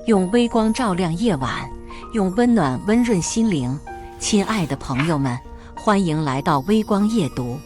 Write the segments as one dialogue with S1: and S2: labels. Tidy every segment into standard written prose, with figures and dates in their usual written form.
S1: 用微光照亮夜晚，用温暖温润心灵。亲爱的朋友们，欢迎来到微光夜读。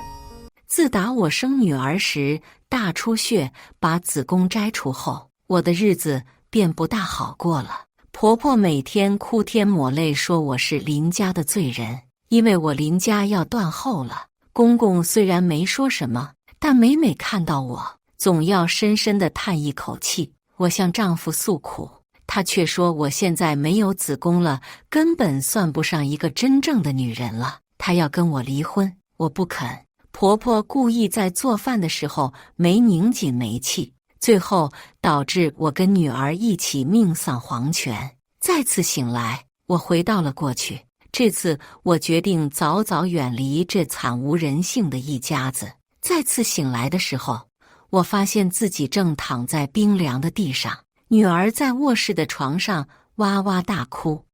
S1: 自打我生女儿时大出血，把子宫摘除后，我的日子便不大好过了。婆婆每天哭天抹泪说我是林家的罪人，因为我林家要断后了。公公虽然没说什么，但每每看到我，总要深深地叹一口气。我向丈夫诉苦，他却说我现在没有子宫了，根本算不上一个真正的女人了，他要跟我离婚。我不肯。婆婆故意在做饭的时候没拧紧煤气，最后导致我跟女儿一起命丧黄泉。再次醒来，我回到了过去。这次我决定早早远离这惨无人性的一家子。再次醒来的时候，我发现自己正躺在冰凉的地上，女儿在卧室的床上哇哇大哭，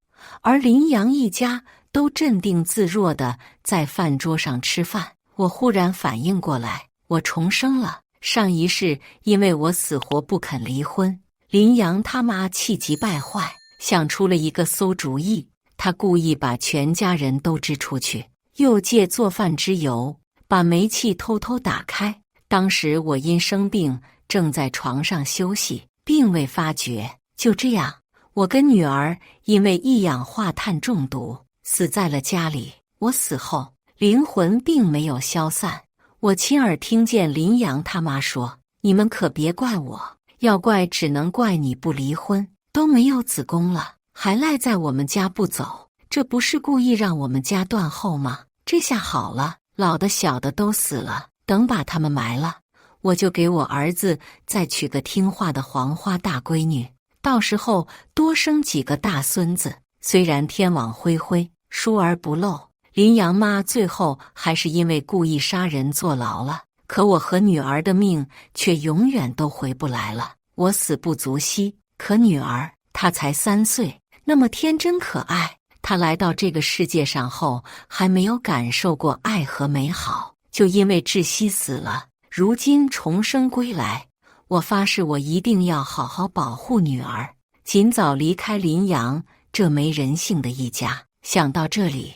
S1: 而林阳一家都镇定自若地在饭桌上吃饭。我忽然反应过来，我重生了。上一世因为我死活不肯离婚，林阳他妈气急败坏，想出了一个馊主意。他故意把全家人都支出去，又借做饭之由把煤气偷偷打开。当时我因生病正在床上休息，并未发觉。就这样，我跟女儿因为一氧化碳中毒死在了家里。我死后灵魂并没有消散，我亲耳听见林阳他妈说：“你们可别怪我，要怪只能怪你不离婚，都没有子宫了，还赖在我们家不走，这不是故意让我们家断后吗？这下好了，老的小的都死了，等把他们埋了，我就给我儿子再娶个听话的黄花大闺女，到时候多生几个大孙子。”虽然天网恢恢，疏而不漏，林阳妈最后还是因为故意杀人坐牢了，可我和女儿的命却永远都回不来了。我死不足惜，可女儿她才3岁，那么天真可爱。她来到这个世界上后，还没有感受过爱和美好，就因为窒息死了。如今重生归来，我发誓我一定要好好保护女儿，尽早离开林阳这没人性的一家。想到这里，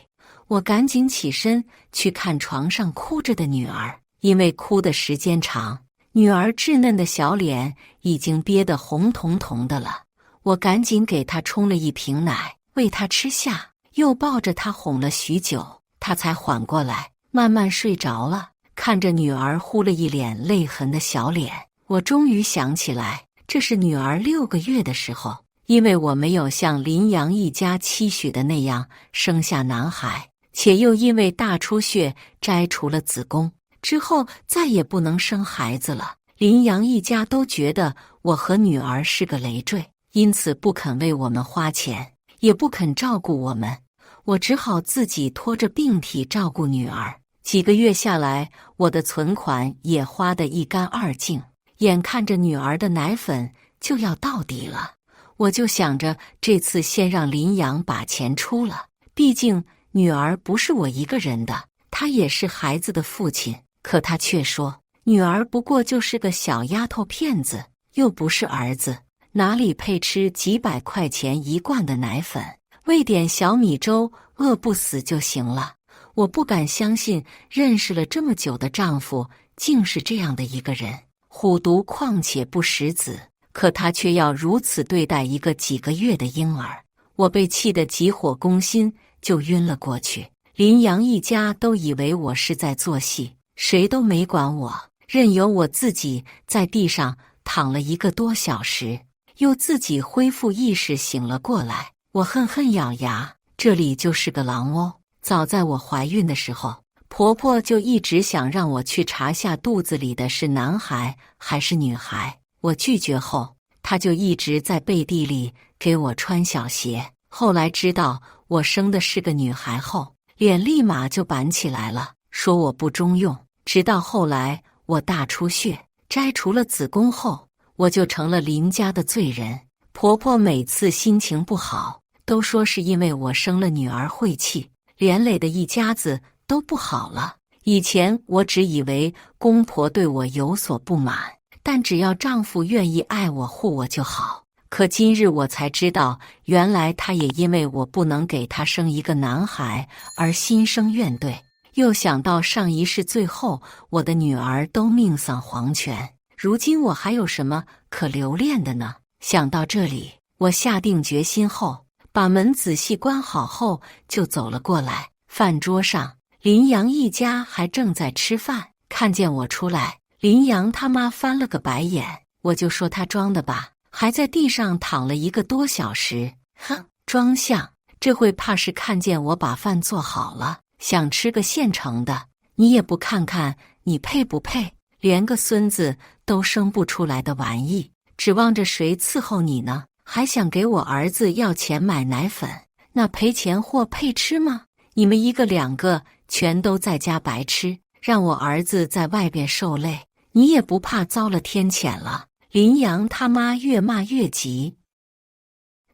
S1: 我赶紧起身去看床上哭着的女儿，因为哭的时间长，女儿稚嫩的小脸已经憋得红彤彤的了。我赶紧给她冲了一瓶奶，喂她吃下，又抱着她哄了许久，她才缓过来，慢慢睡着了。看着女儿糊了一脸泪痕的小脸，我终于想起来，这是女儿6个月的时候，因为我没有像林阳一家期许的那样生下男孩，且又因为大出血摘除了子宫，之后再也不能生孩子了。林阳一家都觉得我和女儿是个累赘，因此不肯为我们花钱，也不肯照顾我们，我只好自己拖着病体照顾女儿。几个月下来，我的存款也花得一干二净，眼看着女儿的奶粉就要到底了，我就想着这次先让林阳把钱出了，毕竟女儿不是我一个人的，他也是孩子的父亲。可他却说，女儿不过就是个小丫头片子，又不是儿子，哪里配吃几百块钱1罐的奶粉，喂点小米粥，饿不死就行了。我不敢相信认识了这么久的丈夫竟是这样的一个人，虎毒况且不食子，可他却要如此对待一个几个月的婴儿。我被气得急火攻心，就晕了过去。林阳一家都以为我是在做戏，谁都没管我，任由我自己在地上躺了1个多小时，又自己恢复意识醒了过来。我恨恨咬牙，这里就是个狼窝。早在我怀孕的时候，婆婆就一直想让我去查下肚子里的是男孩还是女孩。我拒绝后，她就一直在背地里给我穿小鞋。后来知道我生的是个女孩后，脸立马就板起来了，说我不中用。直到后来我大出血，摘除了子宫后，我就成了林家的罪人。婆婆每次心情不好，都说是因为我生了女儿晦气，连累的一家子都不好了。以前我只以为公婆对我有所不满，但只要丈夫愿意爱我护我就好。可今日我才知道，原来他也因为我不能给他生一个男孩而心生怨怼。又想到上一世最后我的女儿都命丧黄泉，如今我还有什么可留恋的呢？想到这里，我下定决心后，把门仔细关好后就走了过来。饭桌上，林阳一家还正在吃饭，看见我出来，林阳他妈翻了个白眼，我就说他装的吧，还在地上躺了1个多小时，哼，装像，这会怕是看见我把饭做好了，想吃个现成的，你也不看看你配不配，连个孙子都生不出来的玩意，指望着谁伺候你呢？还想给我儿子要钱买奶粉，那赔钱货配吃吗？你们1个2个全都在家白吃，让我儿子在外边受累，你也不怕遭了天谴了？林阳他妈越骂越急，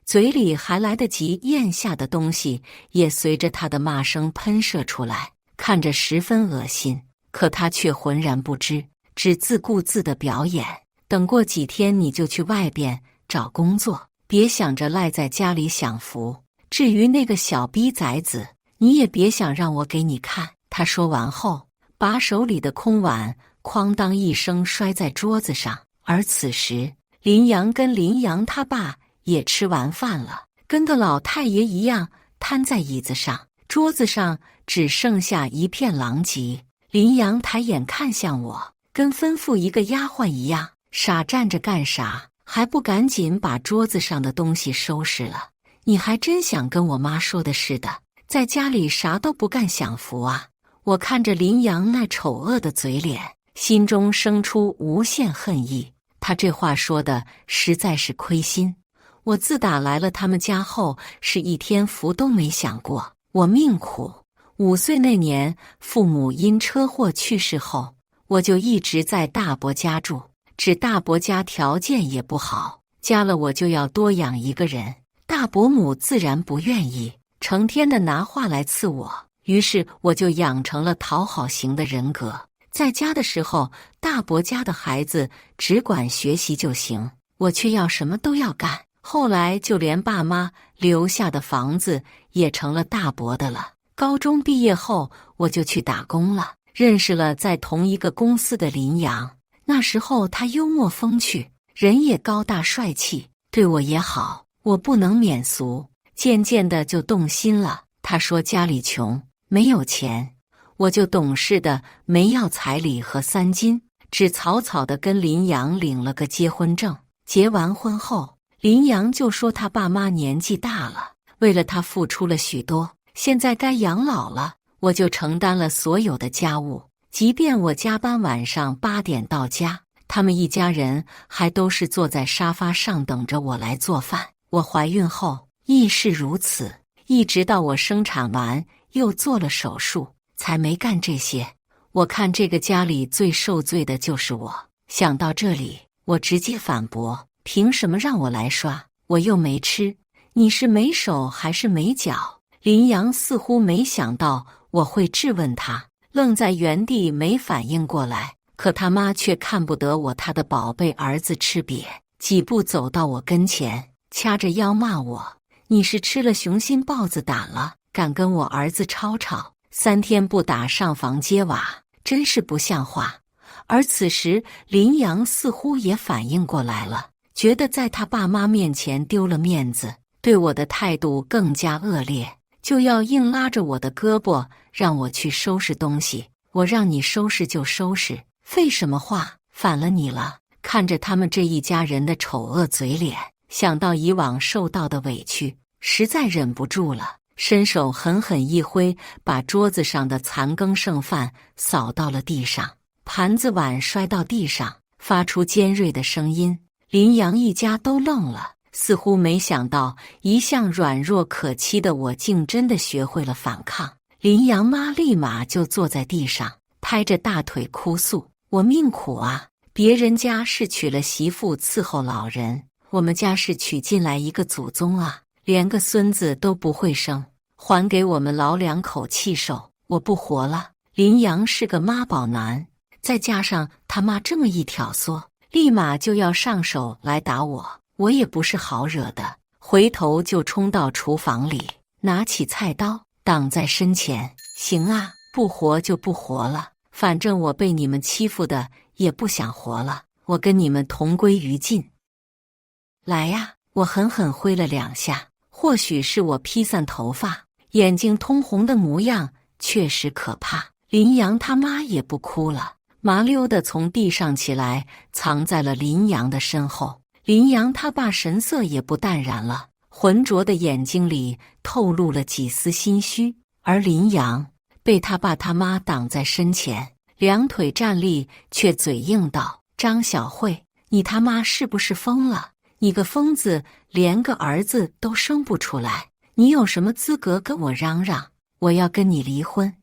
S1: 嘴里还来得及咽下的东西也随着他的骂声喷射出来，看着十分恶心。可他却浑然不知，只自顾自地表演。等过几天你就去外边找工作，别想着赖在家里享福。至于那个小逼崽子，你也别想让我给你看。他说完后，把手里的空碗哐当一声摔在桌子上。而此时，林阳跟林阳他爸也吃完饭了，跟个老太爷一样瘫在椅子上，桌子上只剩下一片狼藉。林阳抬眼看向我，跟吩咐一个丫鬟一样，傻站着干啥？还不赶紧把桌子上的东西收拾了？你还真想跟我妈说的似的，在家里啥都不干享福啊！我看着林阳那丑恶的嘴脸，心中生出无限恨意。他这话说的实在是亏心。我自打来了他们家后，是一天福都没享过。我命苦，5岁那年父母因车祸去世后，我就一直在大伯家住。只大伯家条件也不好，加了我就要多养一个人，大伯母自然不愿意，成天的拿话来刺我。于是我就养成了讨好型的人格。在家的时候，大伯家的孩子只管学习就行，我却要什么都要干。后来就连爸妈留下的房子也成了大伯的了。高中毕业后，我就去打工了，认识了在同一个公司的林阳。那时候他幽默风趣，人也高大帅气，对我也好，我不能免俗。渐渐的就动心了。他说家里穷，没有钱，我就懂事的没要彩礼和3金，只草草的跟林阳领了个结婚证。结完婚后，林阳就说他爸妈年纪大了，为了他付出了许多，现在该养老了，我就承担了所有的家务。即便我加班晚上8点到家，他们一家人还都是坐在沙发上等着我来做饭。我怀孕后亦是如此，一直到我生产完又做了手术，才没干这些。我看这个家里最受罪的就是我。想到这里，我直接反驳：凭什么让我来刷？我又没吃，你是没手还是没脚？林阳似乎没想到我会质问他，愣在原地没反应过来。可他妈却看不得我他的宝贝儿子吃瘪，几步走到我跟前，掐着腰骂我：你是吃了雄心豹子胆了，敢跟我儿子吵吵，3天不打上房揭瓦，真是不像话。而此时林阳似乎也反应过来了，觉得在他爸妈面前丢了面子，对我的态度更加恶劣，就要硬拉着我的胳膊让我去收拾东西。我让你收拾就收拾，废什么话？反了你了！看着他们这一家人的丑恶嘴脸，想到以往受到的委屈，实在忍不住了，伸手狠狠一挥，把桌子上的残羹剩饭扫到了地上，盘子碗摔到地上，发出尖锐的声音。林阳一家都愣了，似乎没想到一向软弱可欺的我竟真的学会了反抗。林阳妈立马就坐在地上，拍着大腿哭诉：我命苦啊！别人家是娶了媳妇伺候老人，我们家是娶进来一个祖宗啊，连个孙子都不会生，还给我们老2口气受，我不活了。林阳是个妈宝男，再加上他妈这么一挑唆，立马就要上手来打我。我也不是好惹的，回头就冲到厨房里，拿起菜刀挡在身前。行啊，不活就不活了，反正我被你们欺负的也不想活了，我跟你们同归于尽。来呀！我狠狠挥了2下，或许是我披散头发，眼睛通红的模样确实可怕。林阳他妈也不哭了，麻溜地从地上起来，藏在了林阳的身后。林阳他爸神色也不淡然了，浑浊的眼睛里透露了几丝心虚，而林阳被他爸他妈挡在身前，两腿站立，却嘴硬道：“张小慧，你他妈是不是疯了？你个疯子，连个儿子都生不出来，你有什么资格跟我嚷嚷？我要跟你离婚！”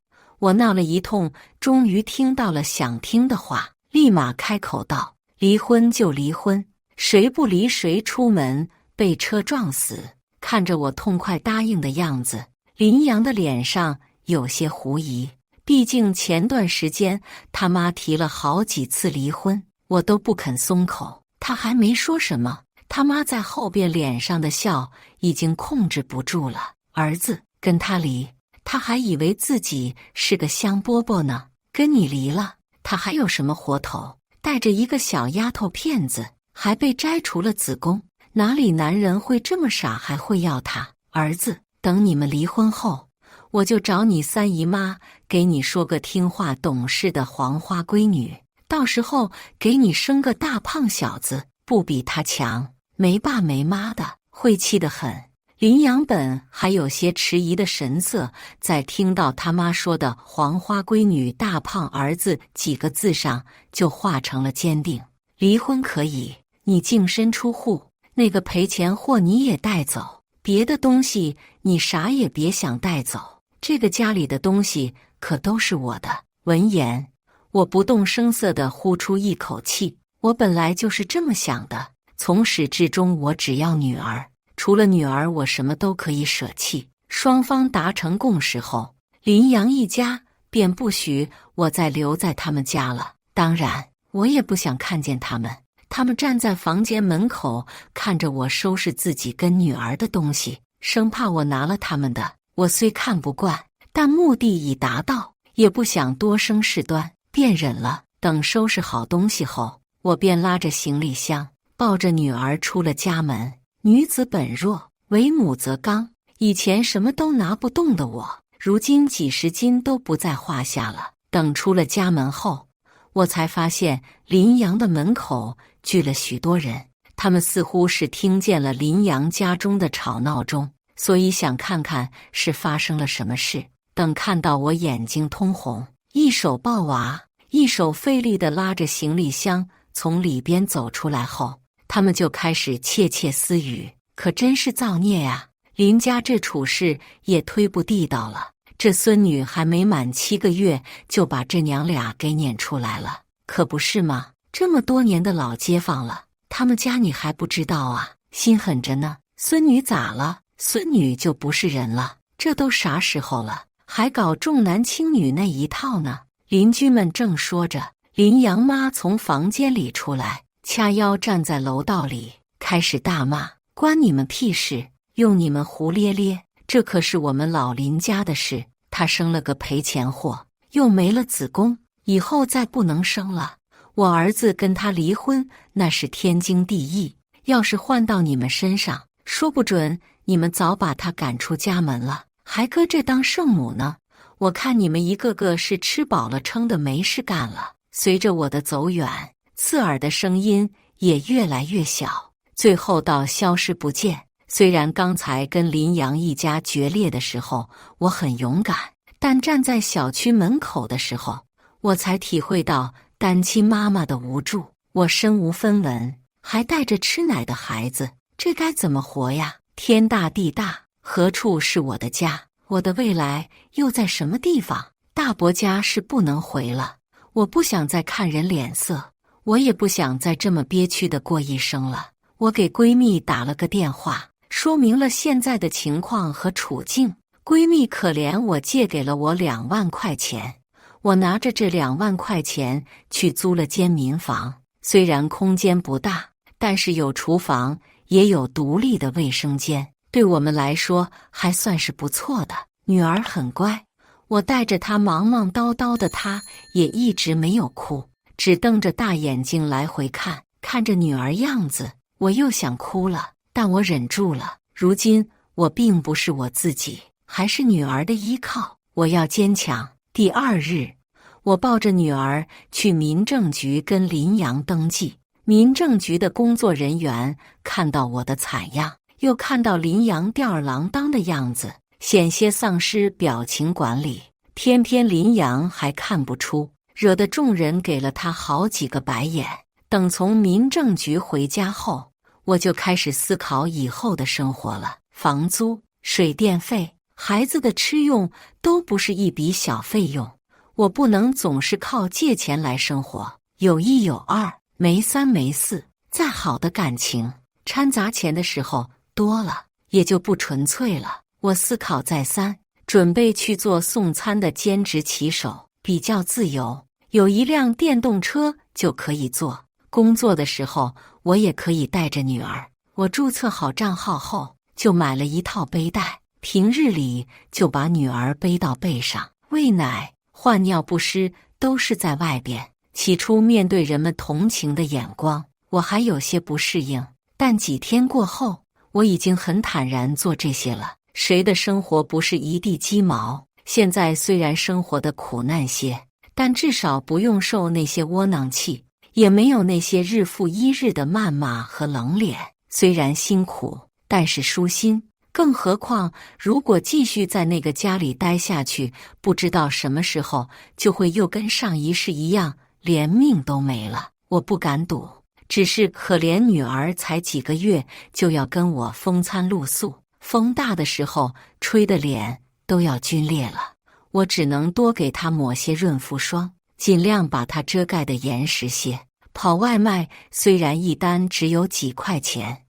S1: 我闹了一通，终于听到了想听的话，立马开口道：“离婚就离婚，谁不离谁出门被车撞死。”看着我痛快答应的样子，林阳的脸上有些狐疑，毕竟前段时间他妈提了好几次离婚，我都不肯松口。他还没说什么，他妈在后边脸上的笑已经控制不住了。儿子跟他离，他还以为自己是个香饽饽呢，跟你离了，他还有什么活头？带着一个小丫头片子，还被摘除了子宫，哪里男人会这么傻，还会要他？儿子，等你们离婚后，我就找你三姨妈，给你说个听话懂事的黄花闺女，到时候给你生个大胖小子，不比他强，没爸没妈的，会气得很。林阳本还有些迟疑的神色，在听到他妈说的“黄花闺女、大胖儿子”几个字上，就化成了坚定。离婚可以，你净身出户，那个赔钱货你也带走，别的东西你啥也别想带走，这个家里的东西可都是我的。闻言，我不动声色地呼出一口气，我本来就是这么想的，从始至终我只要女儿。除了女儿，我什么都可以舍弃。双方达成共识后，林阳一家便不许我再留在他们家了。当然，我也不想看见他们。他们站在房间门口，看着我收拾自己跟女儿的东西，生怕我拿了他们的。我虽看不惯，但目的已达到，也不想多生事端，便忍了。等收拾好东西后，我便拉着行李箱，抱着女儿出了家门。女子本弱，为母则刚。以前什么都拿不动的我，如今几十斤都不在话下了。等出了家门后，我才发现林阳的门口聚了许多人，他们似乎是听见了林阳家中的吵闹中，所以想看看是发生了什么事。等看到我眼睛通红，一手抱娃，一手费力地拉着行李箱从里边走出来后，他们就开始窃窃私语，可真是造孽呀！林家这处事也忒不地道了，这孙女还没满7个月就把这娘俩给撵出来了，可不是吗？这么多年的老街坊了，他们家你还不知道啊？心狠着呢。孙女咋了？孙女就不是人了？这都啥时候了，还搞重男轻女那一套呢？邻居们正说着，林阳妈从房间里出来，掐腰站在楼道里，开始大骂：“关你们屁事！用你们胡咧咧！这可是我们老林家的事。她生了个赔钱货，又没了子宫，以后再不能生了。我儿子跟她离婚，那是天经地义。要是换到你们身上，说不准你们早把她赶出家门了，还搁这当圣母呢。我看你们一个个是吃饱了撑的没事干了。”随着我的走远，刺耳的声音也越来越小，最后到消失不见。虽然刚才跟林阳一家决裂的时候我很勇敢，但站在小区门口的时候，我才体会到单亲妈妈的无助。我身无分文，还带着吃奶的孩子，这该怎么活呀？天大地大，何处是我的家？我的未来又在什么地方？大伯家是不能回了，我不想再看人脸色，我也不想再这么憋屈的过一生了。我给闺蜜打了个电话，说明了现在的情况和处境。闺蜜可怜我，借给了我2万块钱。我拿着这2万块钱去租了间民房，虽然空间不大，但是有厨房，也有独立的卫生间，对我们来说还算是不错的。女儿很乖，我带着她忙忙叨叨的，她也一直没有哭，只瞪着大眼睛来回看。看着女儿样子，我又想哭了，但我忍住了。如今我并不是我自己，还是女儿的依靠，我要坚强。第2日，我抱着女儿去民政局跟林阳登记。民政局的工作人员看到我的惨样，又看到林阳吊儿郎当的样子，险些丧失表情管理。偏偏林阳还看不出，惹得众人给了他好几个白眼。等从民政局回家后，我就开始思考以后的生活了。房租、水电费、孩子的吃用都不是一笔小费用，我不能总是靠借钱来生活。有一有二，没三没四，再好的感情掺杂钱的时候多了，也就不纯粹了。我思考再三，准备去做送餐的兼职骑手，比较自由，有一辆电动车就可以坐。工作的时候，我也可以带着女儿。我注册好账号后，就买了一套背带，平日里就把女儿背到背上，喂奶、换尿不湿都是在外边。起初面对人们同情的眼光，我还有些不适应，但几天过后，我已经很坦然做这些了。谁的生活不是一地鸡毛？现在虽然生活的苦难些，但至少不用受那些窝囊气，也没有那些日复一日的谩骂和冷脸。虽然辛苦，但是舒心。更何况，如果继续在那个家里待下去，不知道什么时候就会又跟上一世一样，连命都没了。我不敢赌，只是可怜女儿才几个月就要跟我风餐露宿，风大的时候吹的脸都要皲裂了。我只能多给她抹些润肤霜，尽量把它遮盖得严实些。跑外卖虽然一单只有几块钱，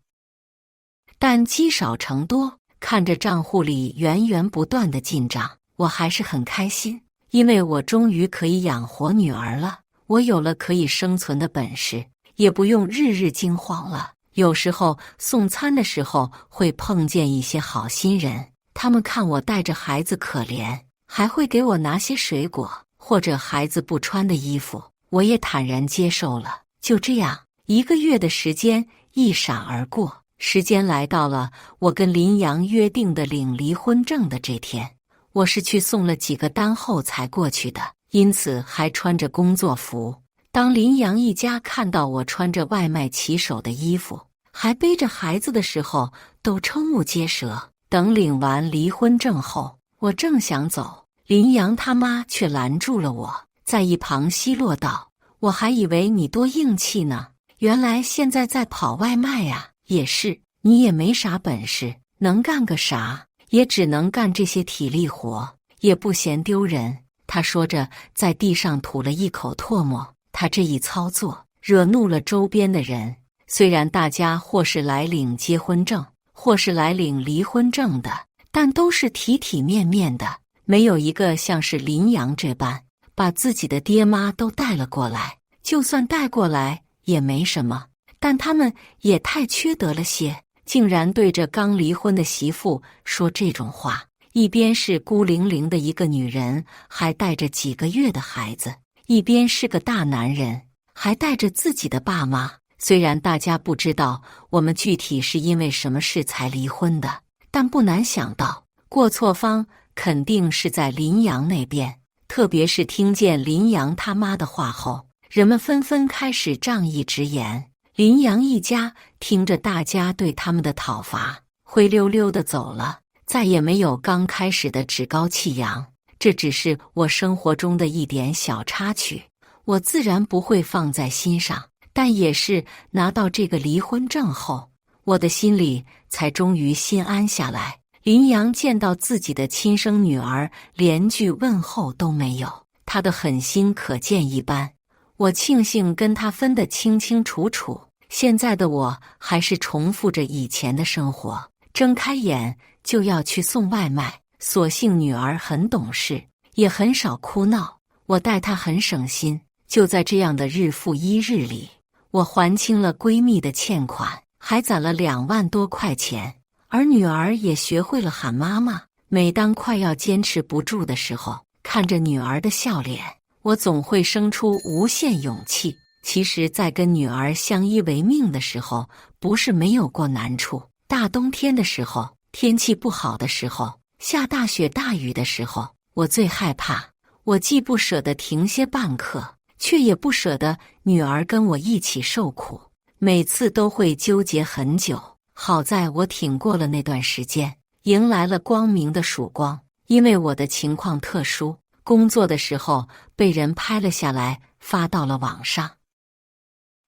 S1: 但积少成多，看着账户里源源不断的进账，我还是很开心，因为我终于可以养活女儿了。我有了可以生存的本事，也不用日日惊慌了。有时候送餐的时候会碰见一些好心人，他们看我带着孩子可怜，还会给我拿些水果或者孩子不穿的衣服，我也坦然接受了。就这样1个月的时间一闪而过，时间来到了我跟林阳约定的领离婚证的这天。我是去送了几个单后才过去的，因此还穿着工作服。当林阳一家看到我穿着外卖骑手的衣服，还背着孩子的时候，都瞠目结舌。等领完离婚证后，我正想走，林阳他妈却拦住了我，在一旁奚落道：“我还以为你多硬气呢，原来现在在跑外卖呀！也是，你也没啥本事，能干个啥？也只能干这些体力活，也不嫌丢人。”他说着，在地上吐了一口唾沫。他这一操作，惹怒了周边的人。虽然大家或是来领结婚证，或是来领离婚证的，但都是体体面面的，没有一个像是林阳这般把自己的爹妈都带了过来。就算带过来也没什么，但他们也太缺德了些，竟然对着刚离婚的媳妇说这种话。一边是孤零零的一个女人，还带着几个月的孩子，一边是个大男人，还带着自己的爸妈。虽然大家不知道我们具体是因为什么事才离婚的，但不难想到，过错方肯定是在林阳那边。特别是听见林阳他妈的话后，人们纷纷开始仗义直言。林阳一家听着大家对他们的讨伐，灰溜溜地走了，再也没有刚开始的趾高气扬。这只是我生活中的一点小插曲，我自然不会放在心上。但也是拿到这个离婚证后，我的心里才终于心安下来。林阳见到自己的亲生女儿，连句问候都没有，他的狠心可见一斑。我庆幸跟他分得清清楚楚，现在的我还是重复着以前的生活，睁开眼就要去送外卖。所幸女儿很懂事，也很少哭闹，我待她很省心。就在这样的日复一日里，我还清了闺蜜的欠款，还攒了2万多块钱，而女儿也学会了喊妈妈。每当快要坚持不住的时候，看着女儿的笑脸，我总会生出无限勇气。其实在跟女儿相依为命的时候，不是没有过难处。大冬天的时候，天气不好的时候，下大雪大雨的时候，我最害怕。我既不舍得停歇半刻，却也不舍得女儿跟我一起受苦，每次都会纠结很久。好在我挺过了那段时间，迎来了光明的曙光。因为我的情况特殊，工作的时候被人拍了下来，发到了网上，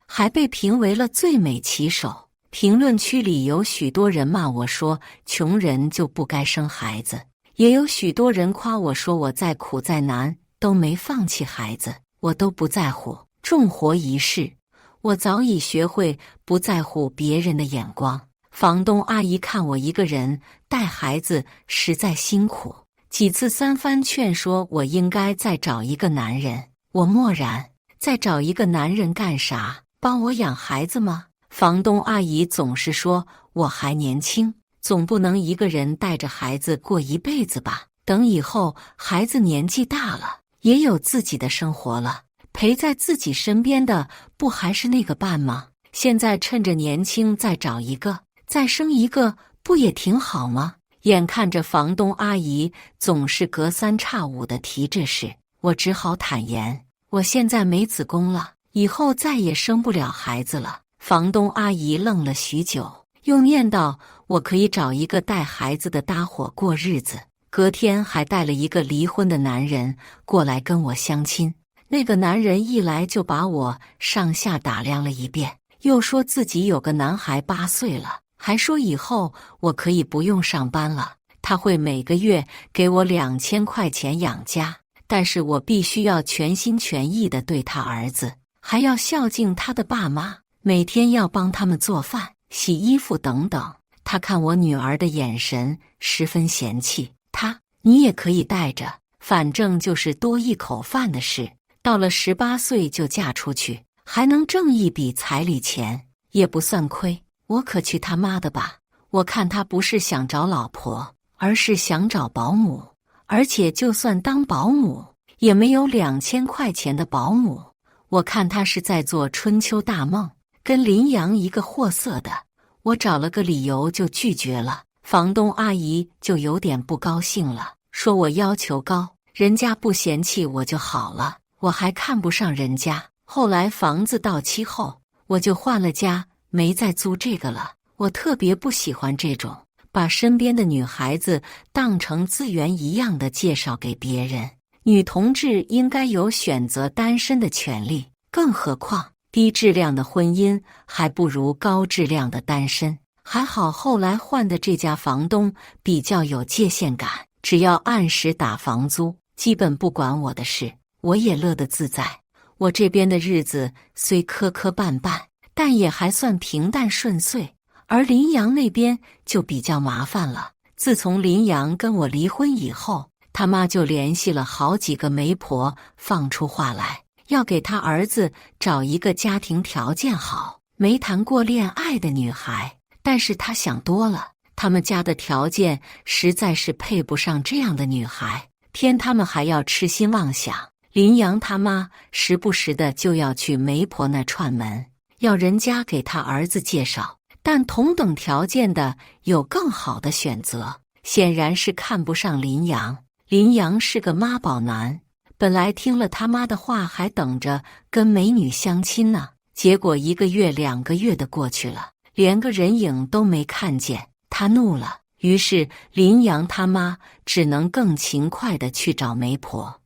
S1: 还被评为了最美骑手。评论区里有许多人骂我说穷人就不该生孩子，也有许多人夸我说我再苦再难都没放弃孩子。我都不在乎，重活一世，我早已学会不在乎别人的眼光。房东阿姨看我一个人带孩子实在辛苦，几次三番劝说我应该再找一个男人。我默然，再找一个男人干啥？帮我养孩子吗？房东阿姨总是说我还年轻，总不能一个人带着孩子过一辈子吧？等以后孩子年纪大了，也有自己的生活了，陪在自己身边的不还是那个伴吗？现在趁着年轻再找一个，再生一个，不也挺好吗？眼看着房东阿姨总是隔三差五地提这事，我只好坦言，我现在没子宫了，以后再也生不了孩子了。房东阿姨愣了许久，又念叨我可以找一个带孩子的搭伙过日子。隔天还带了一个离婚的男人过来跟我相亲。那个男人一来就把我上下打量了一遍，又说自己有个男孩8岁了，还说以后我可以不用上班了，他会每个月给我2000块钱养家，但是我必须要全心全意地对他儿子，还要孝敬他的爸妈，每天要帮他们做饭、洗衣服等等。他看我女儿的眼神十分嫌弃，你也可以带着，反正就是多一口饭的事。到了18岁就嫁出去，还能挣一笔彩礼钱，也不算亏。我可去他妈的吧！我看他不是想找老婆，而是想找保姆，而且就算当保姆，也没有2000块钱的保姆。我看他是在做春秋大梦，跟林阳一个货色的。我找了个理由就拒绝了。房东阿姨就有点不高兴了，说我要求高，人家不嫌弃我就好了，我还看不上人家。后来房子到期后，我就换了家，没再租这个了。我特别不喜欢这种把身边的女孩子当成资源一样的介绍给别人。女同志应该有选择单身的权利，更何况低质量的婚姻还不如高质量的单身。还好后来换的这家房东比较有界限感，只要按时打房租，基本不管我的事，我也乐得自在。我这边的日子虽磕磕绊绊，但也还算平淡顺遂，而林阳那边就比较麻烦了。自从林阳跟我离婚以后，他妈就联系了好几个媒婆，放出话来，要给他儿子找一个家庭条件好、没谈过恋爱的女孩。但是他想多了，他们家的条件实在是配不上这样的女孩，偏他们还要痴心妄想。林阳他妈时不时的就要去媒婆那串门，要人家给他儿子介绍，但同等条件的有更好的选择，显然是看不上林阳。林阳是个妈宝男，本来听了他妈的话还等着跟美女相亲呢，结果1个月2个月的过去了，连个人影都没看见。他怒了，于是林阳他妈只能更勤快地去找媒婆，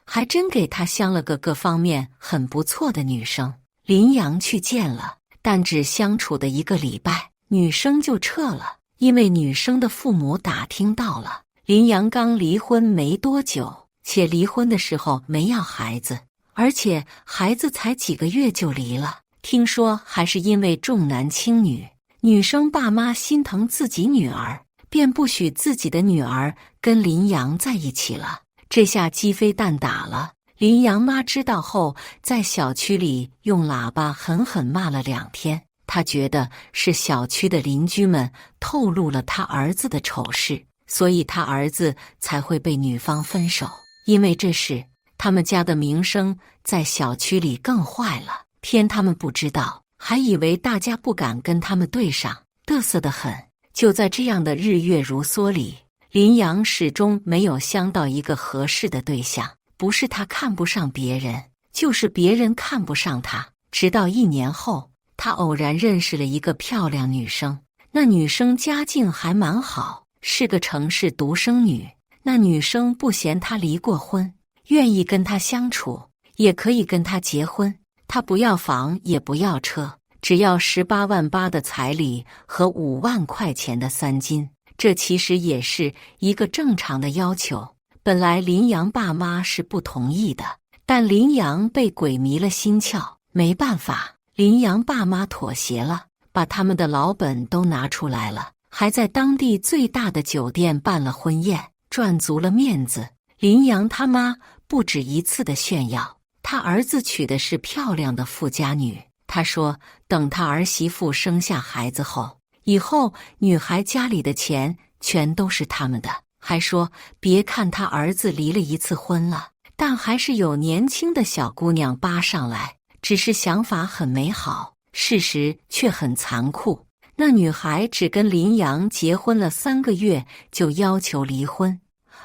S1: 还真给他相了个各方面很不错的女生。林阳去见了，但只相处的1个礼拜，女生就撤了，因为女生的父母打听到了林阳刚离婚没多久，且离婚的时候没要孩子，而且孩子才几个月就离了。听说还是因为重男轻女，女生爸妈心疼自己女儿，便不许自己的女儿跟林阳在一起了。这下鸡飞蛋打了。林阳妈知道后，在小区里用喇叭狠狠骂了2天。他觉得是小区的邻居们透露了他儿子的丑事，所以他儿子才会被女方分手。因为这事，他们家的名声在小区里更坏了。偏他们不知道，还以为大家不敢跟他们对上，嘚瑟得很。就在这样的日月如梭里，林阳始终没有相到一个合适的对象，不是他看不上别人，就是别人看不上他。直到1年后，他偶然认识了一个漂亮女生，那女生家境还蛮好，是个城市独生女。那女生不嫌他离过婚，愿意跟他相处，也可以跟他结婚。他不要房也不要车，只要18万8的彩礼和5万块钱的3金。这其实也是一个正常的要求。本来林阳爸妈是不同意的，但林阳被鬼迷了心窍，没办法，林阳爸妈妥协了，把他们的老本都拿出来了，还在当地最大的酒店办了婚宴，赚足了面子。林阳他妈不止一次的炫耀，他儿子娶的是漂亮的富家女。他说，等他儿媳妇生下孩子后，以后女孩家里的钱全都是他们的。还说，别看他儿子离了1次婚了，但还是有年轻的小姑娘扒上来，只是想法很美好，事实却很残酷。那女孩只跟林阳结婚了3个月就要求离婚，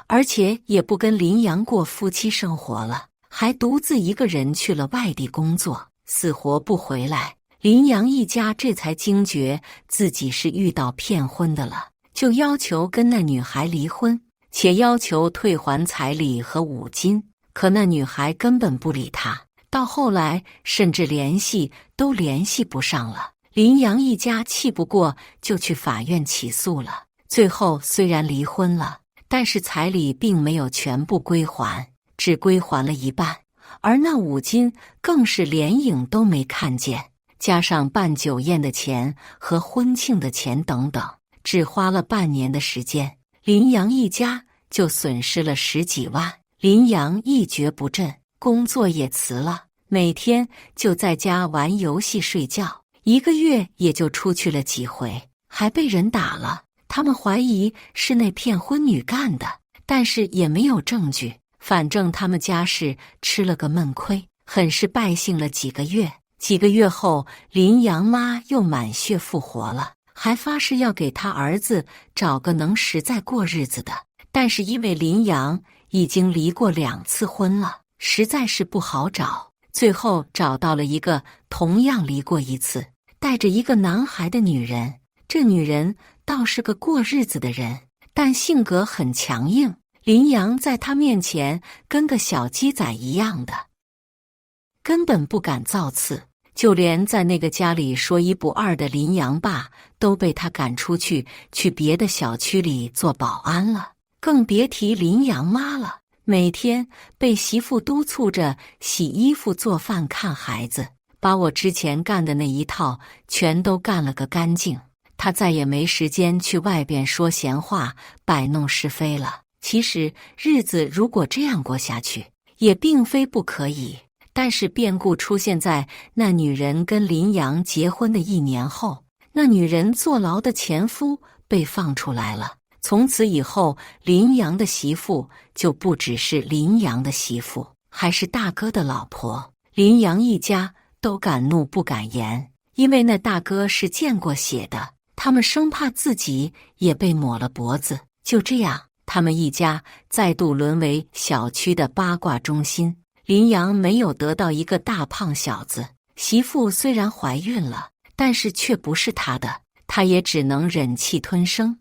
S1: 而且也不跟林阳过夫妻生活了，还独自一个人去了外地工作，死活不回来。林阳一家这才惊觉自己是遇到骗婚的了，就要求跟那女孩离婚，且要求退还彩礼和5金。可那女孩根本不理他，到后来甚至联系都联系不上了。林阳一家气不过，就去法院起诉了。最后虽然离婚了，但是彩礼并没有全部归还，只归还了1半，而那5金更是连影都没看见。加上办酒宴的钱和婚庆的钱等等，只花了半年的时间，林阳一家就损失了10几万。林阳一蹶不振，工作也辞了，每天就在家玩游戏睡觉，1个月也就出去了几回，还被人打了。他们怀疑是那骗婚女干的，但是也没有证据。反正他们家是吃了个闷亏，很是败兴了几个月。几个月后，林阳妈又满血复活了，还发誓要给他儿子找个能实在过日子的。但是因为林阳已经离过2次婚了，实在是不好找。最后找到了一个同样离过1次，带着一个男孩的女人。这女人倒是个过日子的人，但性格很强硬。林阳在她面前跟个小鸡仔一样的，根本不敢造次。就连在那个家里说1不2的林阳爸都被他赶出去，去别的小区里做保安了，更别提林阳妈了。每天被媳妇督促着洗衣服、做饭、看孩子，把我之前干的那一套全都干了个干净。他再也没时间去外边说闲话、摆弄是非了。其实日子如果这样过下去，也并非不可以。但是变故出现在那女人跟林阳结婚的1年后，那女人坐牢的前夫被放出来了。从此以后，林阳的媳妇就不只是林阳的媳妇，还是大哥的老婆。林阳一家都敢怒不敢言，因为那大哥是见过血的，他们生怕自己也被抹了脖子。就这样，他们一家再度沦为小区的八卦中心。林阳没有得到一个大胖小子，媳妇虽然怀孕了，但是却不是他的，他也只能忍气吞声。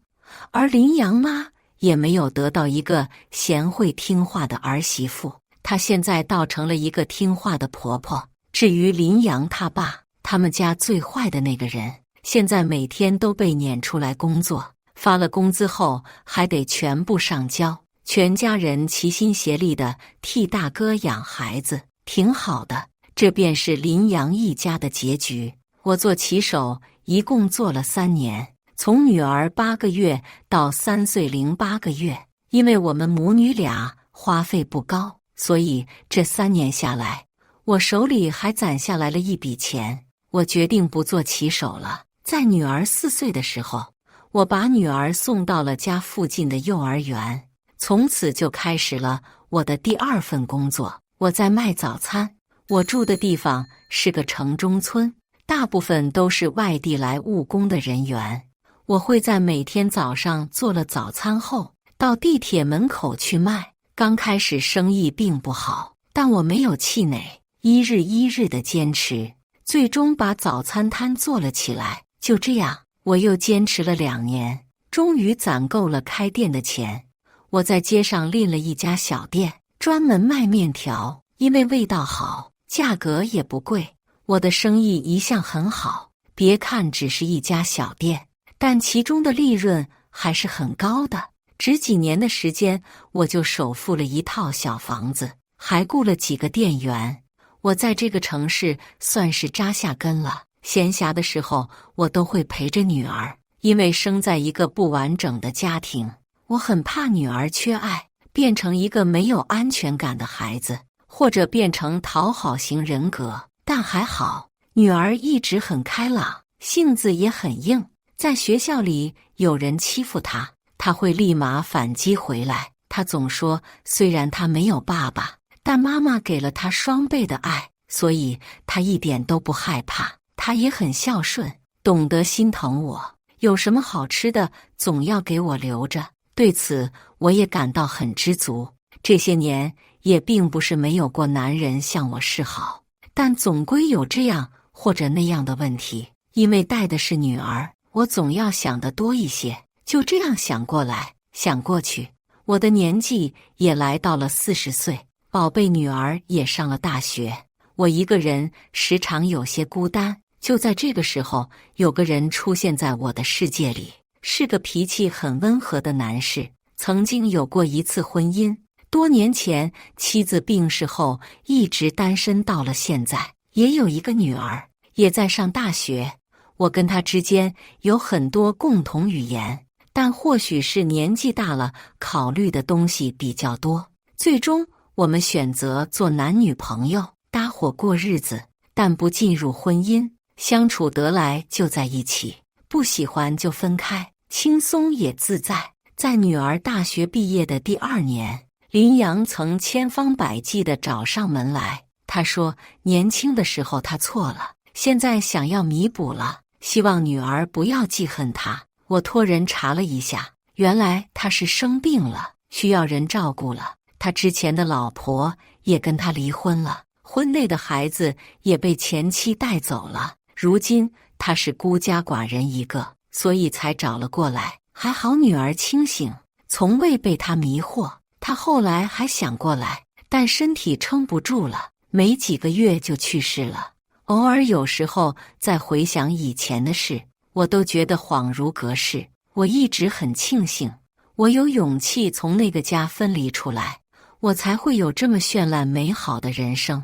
S1: 而林阳妈也没有得到一个贤惠听话的儿媳妇，她现在倒成了一个听话的婆婆。至于林阳他爸，他们家最坏的那个人，现在每天都被撵出来工作，发了工资后还得全部上交。全家人齐心协力地替大哥养孩子，挺好的。这便是林阳一家的结局。我做骑手一共做了3年，从女儿8个月到3岁零8个月。因为我们母女俩花费不高，所以这3年下来，我手里还攒下来了一笔钱。我决定不做骑手了。在女儿4岁的时候，我把女儿送到了家附近的幼儿园，从此就开始了我的第2份工作。我在卖早餐。我住的地方是个城中村，大部分都是外地来务工的人员。我会在每天早上做了早餐后，到地铁门口去卖。刚开始生意并不好，但我没有气馁，一日一日的坚持，最终把早餐摊做了起来。就这样，我又坚持了2年，终于攒够了开店的钱。我在街上另了一家小店，专门卖面条，因为味道好，价格也不贵。我的生意一向很好，别看只是一家小店，但其中的利润还是很高的。只几年的时间，我就首付了一套小房子，还雇了几个店员。我在这个城市算是扎下根了。闲暇的时候，我都会陪着女儿，因为生在一个不完整的家庭，我很怕女儿缺爱，变成一个没有安全感的孩子，或者变成讨好型人格。但还好，女儿一直很开朗，性子也很硬。在学校里有人欺负她，她会立马反击回来。她总说，虽然她没有爸爸，但妈妈给了她双倍的爱，所以她一点都不害怕。她也很孝顺，懂得心疼我，有什么好吃的总要给我留着。对此我也感到很知足。这些年也并不是没有过男人向我示好，但总归有这样或者那样的问题。因为带的是女儿，我总要想得多一些。就这样想过来想过去，我的年纪也来到了40岁，宝贝女儿也上了大学，我一个人时常有些孤单。就在这个时候，有个人出现在我的世界里，是个脾气很温和的男士，曾经有过一次婚姻，多年前妻子病逝后一直单身到了现在，也有一个女儿，也在上大学。我跟他之间有很多共同语言，但或许是年纪大了，考虑的东西比较多，最终我们选择做男女朋友，搭伙过日子，但不进入婚姻。相处得来就在一起，不喜欢就分开，轻松也自在。在女儿大学毕业的第2年，林阳曾千方百计地找上门来。他说，年轻的时候他错了，现在想要弥补了，希望女儿不要记恨他。我托人查了一下，原来他是生病了，需要人照顾了。他之前的老婆也跟他离婚了，婚内的孩子也被前妻带走了。如今他是孤家寡人一个，所以才找了过来。还好女儿清醒，从未被他迷惑。他后来还想过来，但身体撑不住了，没几个月就去世了。偶尔有时候在回想以前的事，我都觉得恍如隔世。我一直很庆幸，我有勇气从那个家分离出来，我才会有这么绚烂美好的人生。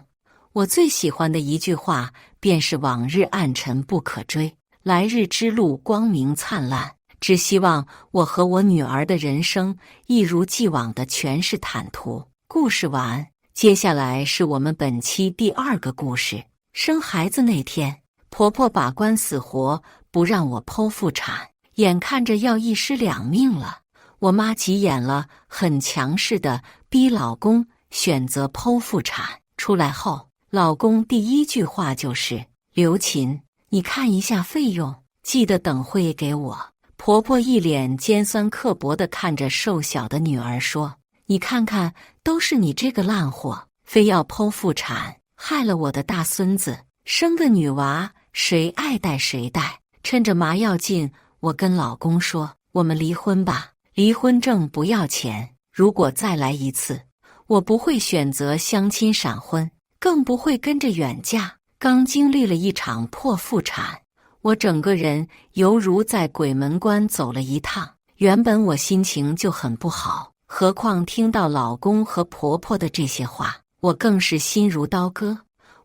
S1: 我最喜欢的一句话便是往日暗沉不可追，来日之路光明灿烂。只希望我和我女儿的人生一如既往的全是坦途。故事完，接下来是我们本期第2个故事。生孩子那天，婆婆把关死活不让我剖腹产，眼看着要1尸2命了，我妈急眼了，很强势的逼老公选择剖腹产。出来后，老公第一句话就是：“刘琴，你看一下费用，记得等会给我。”婆婆一脸尖酸刻薄地看着瘦小的女儿说：“你看看，都是你这个烂货，非要剖腹产，害了我的大孙子，生个女娃，谁爱带谁带。”趁着麻药劲，我跟老公说：“我们离婚吧，离婚证不要钱。如果再来一次，我不会选择相亲闪婚，更不会跟着远嫁。”刚经历了一场剖腹产，我整个人犹如在鬼门关走了一趟。原本我心情就很不好，何况听到老公和婆婆的这些话，我更是心如刀割。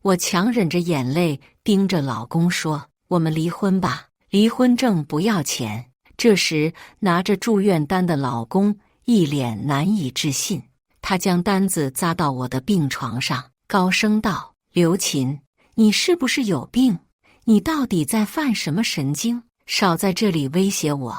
S1: 我强忍着眼泪，盯着老公说：“我们离婚吧，离婚证不要钱。”这时，拿着住院单的老公一脸难以置信，他将单子扎到我的病床上，高声道：“刘琴，你是不是有病？你到底在犯什么神经？少在这里威胁我！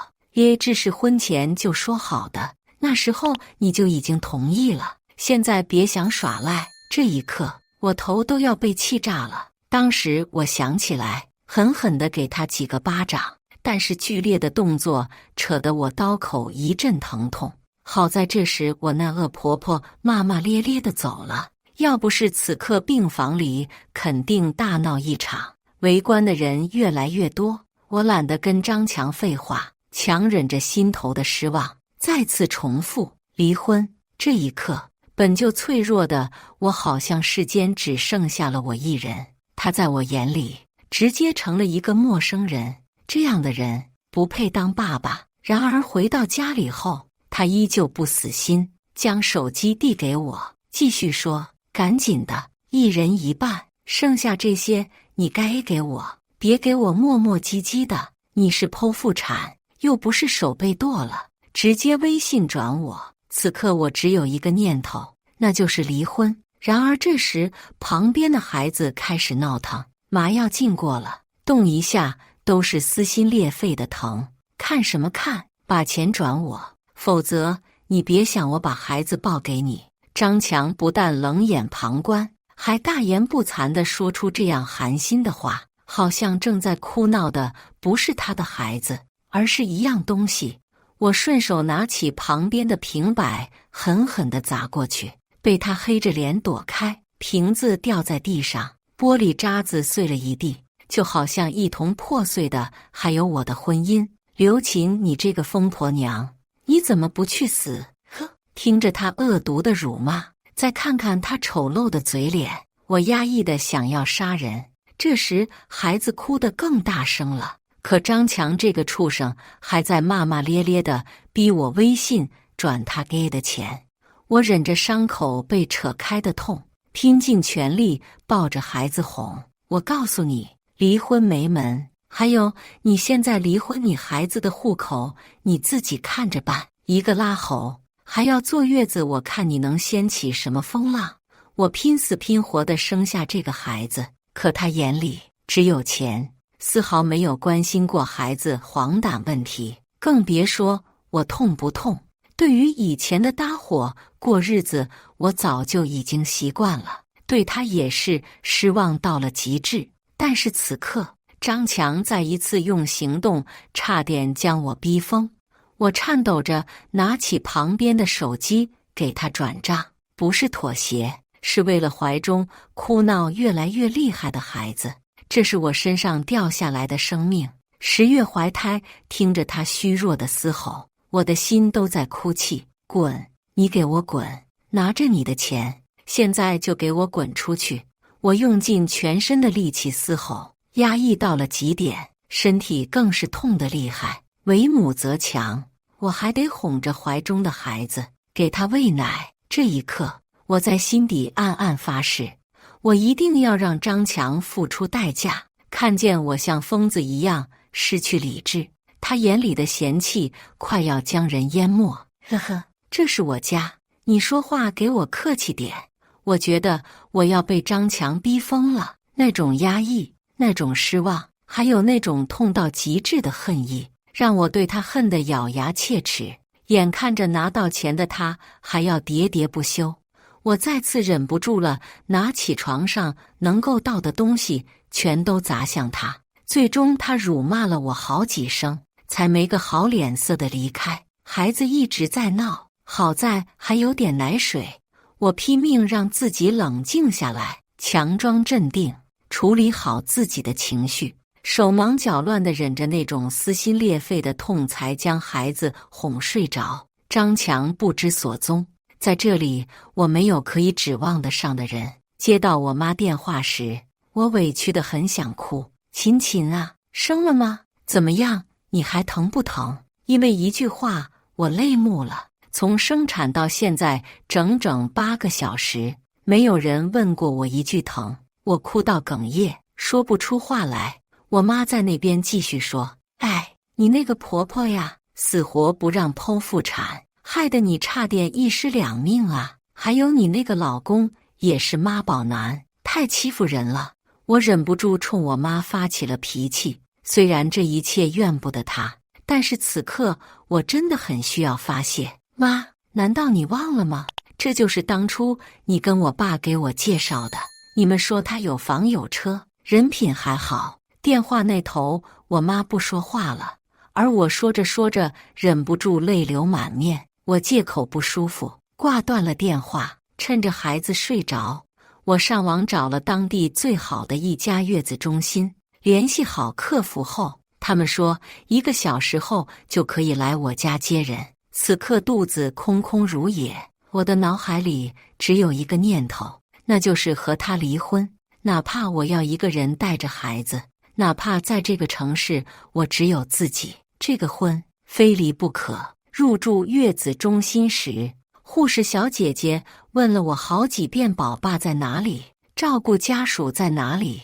S1: 这是婚前就说好的，那时候你就已经同意了，现在别想耍赖！这一刻，我头都要被气炸了。当时我想起来，狠狠地给他几个巴掌，但是剧烈的动作扯得我刀口一阵疼痛。好在这时我那恶婆婆骂骂咧咧地走了，要不是此刻病房里肯定大闹一场，围观的人越来越多。我懒得跟张强废话，强忍着心头的失望，再次重复离婚。这一刻，本就脆弱的我好像世间只剩下了我一人，他在我眼里直接成了一个陌生人。这样的人不配当爸爸。然而回到家里后，他依旧不死心，将手机递给我，继续说：“赶紧的，一人一半，剩下这些你该给我，别给我磨磨唧唧的。你是剖腹产，又不是手被剁了，直接微信转我。”此刻我只有一个念头，那就是离婚。然而这时旁边的孩子开始闹腾，麻药进过了，动一下都是撕心裂肺的疼。看什么看？把钱转我，否则你别想我把孩子抱给你。张强不但冷眼旁观，还大言不惭地说出这样寒心的话，好像正在哭闹的不是他的孩子，而是一样东西。我顺手拿起旁边的平板，狠狠地砸过去，被他黑着脸躲开，瓶子掉在地上，玻璃渣子碎了一地，就好像一同破碎的还有我的婚姻。刘琴，你这个疯婆娘，你怎么不去死？呵！听着他恶毒的辱骂，再看看他丑陋的嘴脸，我压抑的想要杀人。这时孩子哭得更大声了，可张强这个畜生还在骂骂咧咧的逼我微信转他给的钱。我忍着伤口被扯开的痛，拼尽全力抱着孩子哄：“我告诉你，离婚没门。还有，你现在离婚，你孩子的户口你自己看着办。一个拉猴还要坐月子，我看你能掀起什么风浪？”我拼死拼活地生下这个孩子，可他眼里只有钱，丝毫没有关心过孩子黄疸问题，更别说我痛不痛。对于以前的搭伙过日子，我早就已经习惯了，对他也是失望到了极致。但是此刻，张强再一次用行动差点将我逼疯。我颤抖着拿起旁边的手机给他转账，不是妥协，是为了怀中哭闹越来越厉害的孩子。这是我身上掉下来的生命，10月怀胎，听着他虚弱的嘶吼，我的心都在哭泣。滚！你给我滚！拿着你的钱，现在就给我滚出去！我用尽全身的力气嘶吼，压抑到了极点，身体更是痛得厉害。为母则强，我还得哄着怀中的孩子，给他喂奶。这一刻，我在心底暗暗发誓，我一定要让张强付出代价，看见我像疯子一样失去理智，他眼里的嫌弃快要将人淹没。呵呵，这是我家，你说话给我客气点。我觉得我要被张强逼疯了，那种压抑，那种失望，还有那种痛到极致的恨意，让我对他恨得咬牙切齿。眼看着拿到钱的他还要喋喋不休，我再次忍不住了，拿起床上能够到的东西全都砸向他。最终他辱骂了我好几声，才没个好脸色的离开。孩子一直在闹，好在还有点奶水，我拼命让自己冷静下来，强装镇定，处理好自己的情绪，手忙脚乱地忍着那种撕心裂肺的痛，才将孩子哄睡着。张强不知所踪，在这里我没有可以指望得上的人。接到我妈电话时，我委屈得很想哭。琴琴啊，生了吗？怎么样？你还疼不疼？因为一句话，我泪目了。从生产到现在整整8个小时，没有人问过我一句疼，我哭到哽咽，说不出话来。我妈在那边继续说：“哎，你那个婆婆呀，死活不让剖腹产，害得你差点1尸2命啊！还有你那个老公也是妈宝男，太欺负人了。”我忍不住冲我妈发起了脾气。虽然这一切怨不得她，但是此刻我真的很需要发泄。妈，难道你忘了吗？这就是当初你跟我爸给我介绍的。你们说他有房有车，人品还好。电话那头，我妈不说话了，而我说着说着，忍不住泪流满面。我借口不舒服，挂断了电话。趁着孩子睡着，我上网找了当地最好的一家月子中心，联系好客服后，他们说1个小时后就可以来我家接人。此刻肚子空空如也，我的脑海里只有一个念头，那就是和他离婚。哪怕我要一个人带着孩子，哪怕在这个城市我只有自己，这个婚非离不可。入住月子中心时，护士小姐姐问了我好几遍宝爸在哪里，照顾家属在哪里。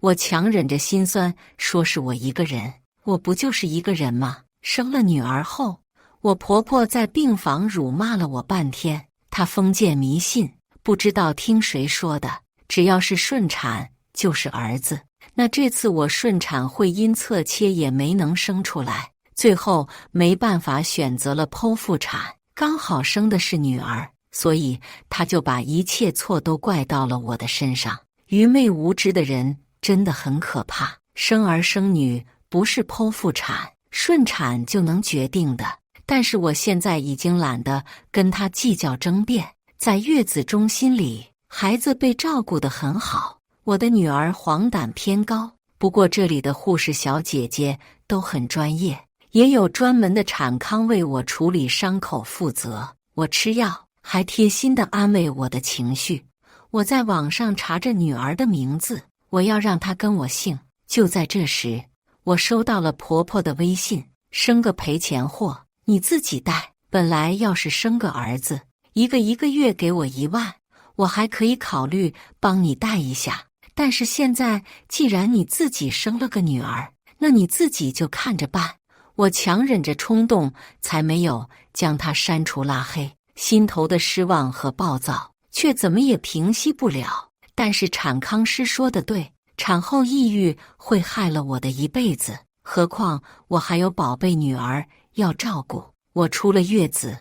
S1: 我强忍着心酸说是我一个人。我不就是一个人吗？生了女儿后，我婆婆在病房辱骂了我半天。她封建迷信，不知道听谁说的，只要是顺产就是儿子。那这次我顺产会阴侧切也没能生出来，最后没办法选择了剖腹产，刚好生的是女儿，所以她就把一切错都怪到了我的身上。愚昧无知的人真的很可怕，生儿生女不是剖腹产、顺产就能决定的。但是我现在已经懒得跟他计较争辩。在月子中心里，孩子被照顾得很好，我的女儿黄疸偏高，不过这里的护士小姐姐都很专业，也有专门的产康为我处理伤口负责。我吃药，还贴心地安慰我的情绪。我在网上查着女儿的名字，我要让她跟我姓。就在这时，我收到了婆婆的微信，生个赔钱货，你自己带。本来要是生个儿子，一个月给我1万，我还可以考虑帮你带一下。但是现在既然你自己生了个女儿，那你自己就看着办。我强忍着冲动，才没有将她删除拉黑。心头的失望和暴躁却怎么也平息不了。但是产康师说的对，产后抑郁会害了我的一辈子，何况我还有宝贝女儿要照顾。我出了月子，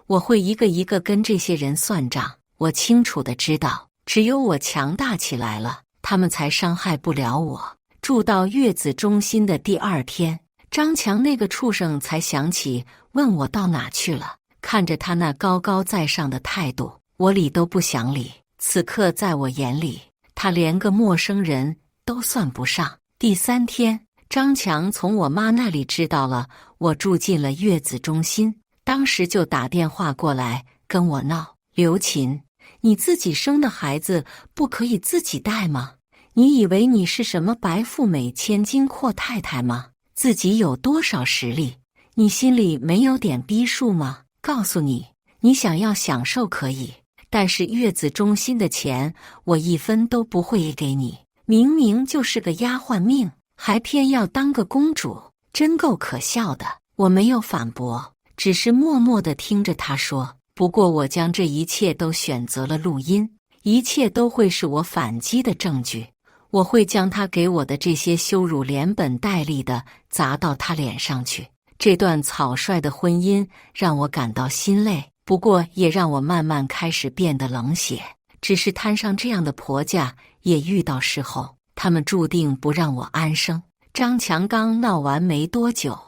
S1: 我会一个一个跟这些人算账。我清楚地知道，只有我强大起来了，他们才伤害不了我。住到月子中心的第2天，张强那个畜生才想起问我到哪去了。看着他那高高在上的态度，我理都不想理。此刻在我眼里，他连个陌生人都算不上。第3天，张强从我妈那里知道了我住进了月子中心，当时就打电话过来跟我闹：刘琴，你自己生的孩子不可以自己带吗？你以为你是什么白富美千金阔太太吗？自己有多少实力？你心里没有点逼数吗？告诉你，你想要享受可以，但是月子中心的钱我1分都不会给你。明明就是个丫鬟命，还偏要当个公主，真够可笑的。我没有反驳，只是默默地听着他说。不过我将这一切都选择了录音，一切都会是我反击的证据。我会将他给我的这些羞辱连本带利地砸到他脸上去。这段草率的婚姻让我感到心累，不过也让我慢慢开始变得冷血。只是摊上这样的婆家也遇到时候，他们注定不让我安生。张强刚闹完没多久，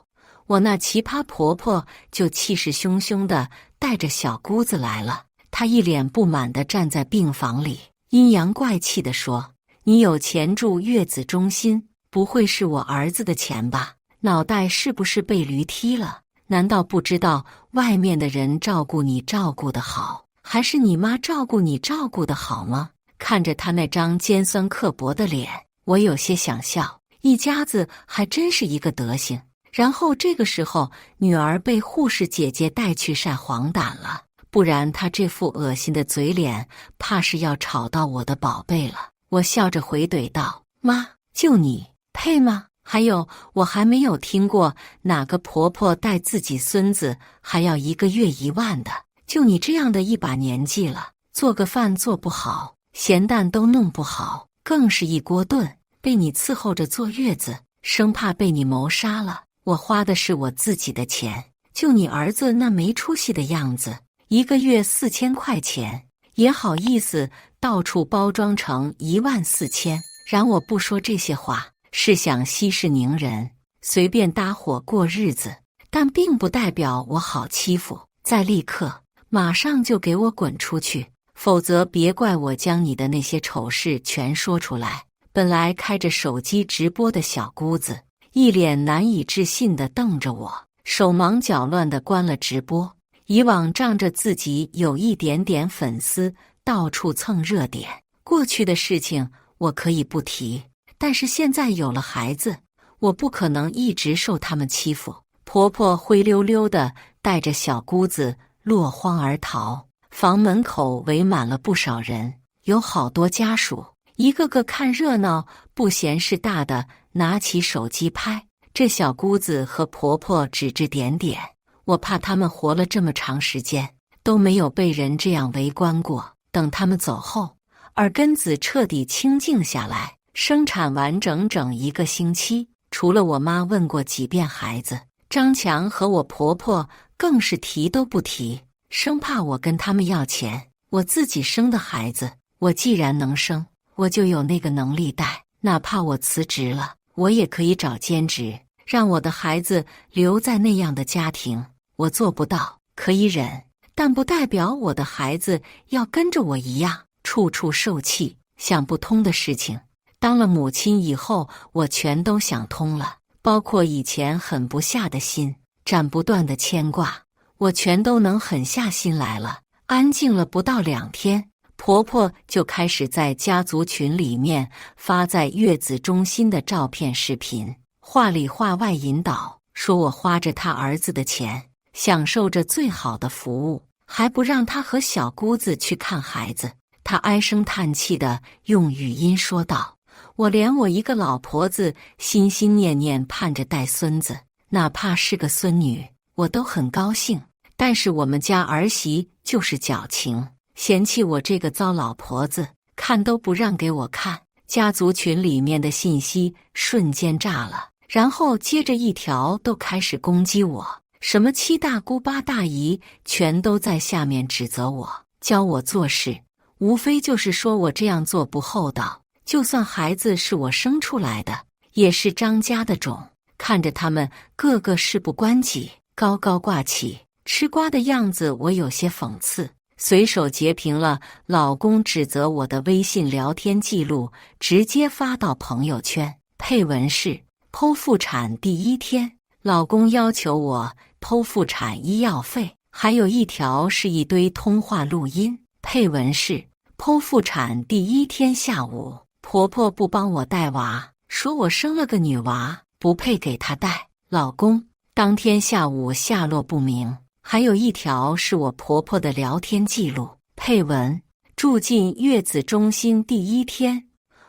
S1: 我那奇葩婆婆就气势汹汹地带着小姑子来了。她一脸不满地站在病房里，阴阳怪气地说：你有钱住月子中心，不会是我儿子的钱吧？脑袋是不是被驴踢了？难道不知道外面的人照顾你照顾得好，还是你妈照顾你照顾得好吗？看着他那张尖酸刻薄的脸，我有些想笑。一家子还真是一个德行。然后这个时候，女儿被护士姐姐带去晒黄疸了，不然她这副恶心的嘴脸，怕是要吵到我的宝贝了。我笑着回怼道：妈，就你配吗？还有，我还没有听过哪个婆婆带自己孙子还要1个月1万的。就你这样的一把年纪了，做个饭做不好，咸淡都弄不好，更是一锅炖。被你伺候着坐月子，生怕被你谋杀了。我花的是我自己的钱，就你儿子那没出息的样子，1个月4000块钱，也好意思到处包装成14000。然我不说这些话，是想息事宁人，随便搭伙过日子，但并不代表我好欺负。再立刻马上就给我滚出去，否则别怪我将你的那些丑事全说出来。本来开着手机直播的小姑子一脸难以置信地瞪着我，手忙脚乱地关了直播。以往仗着自己有一点点粉丝，到处蹭热点，过去的事情我可以不提，但是现在有了孩子，我不可能一直受他们欺负。婆婆灰溜溜地带着小姑子落荒而逃，房门口围满了不少人，有好多家属，一个个看热闹，不嫌事大的拿起手机拍。这小姑子和婆婆指指点点，我怕他们活了这么长时间都没有被人这样围观过。等他们走后，耳根子彻底清静下来。生产完整整1个星期，除了我妈问过几遍孩子，张强和我婆婆更是提都不提，生怕我跟他们要钱。我自己生的孩子，我既然能生，我就有那个能力带，哪怕我辞职了，我也可以找兼职，让我的孩子留在那样的家庭。我做不到，可以忍，但不代表我的孩子要跟着我一样处处受气。想不通的事情，当了母亲以后，我全都想通了，包括以前狠不下的心，斩不断的牵挂，我全都能狠下心来了。安静了不到2天，婆婆就开始在家族群里面发在月子中心的照片视频，话里话外引导，说我花着她儿子的钱，享受着最好的服务，还不让她和小姑子去看孩子。她唉声叹气地用语音说道，我连我一个老婆子心心念念盼着带孙子，哪怕是个孙女，我都很高兴。但是我们家儿媳就是矫情，嫌弃我这个糟老婆子，看都不让给我看。家族群里面的信息瞬间炸了，然后接着一条都开始攻击我，什么7大姑8大姨全都在下面指责我，教我做事，无非就是说我这样做不厚道。就算孩子是我生出来的，也是张家的种，看着他们个个事不关己，高高挂起，吃瓜的样子，我有些讽刺，随手截屏了老公指责我的微信聊天记录，直接发到朋友圈，配文是剖腹产第1天，老公要求我剖腹产医药费，还有一条是一堆通话录音，配文是剖腹产第1天下午，婆婆不帮我带娃，说我生了个女娃，不配给她带，老公当天下午下落不明。还有一条是我婆婆的聊天记录，配文住进月子中心第1天，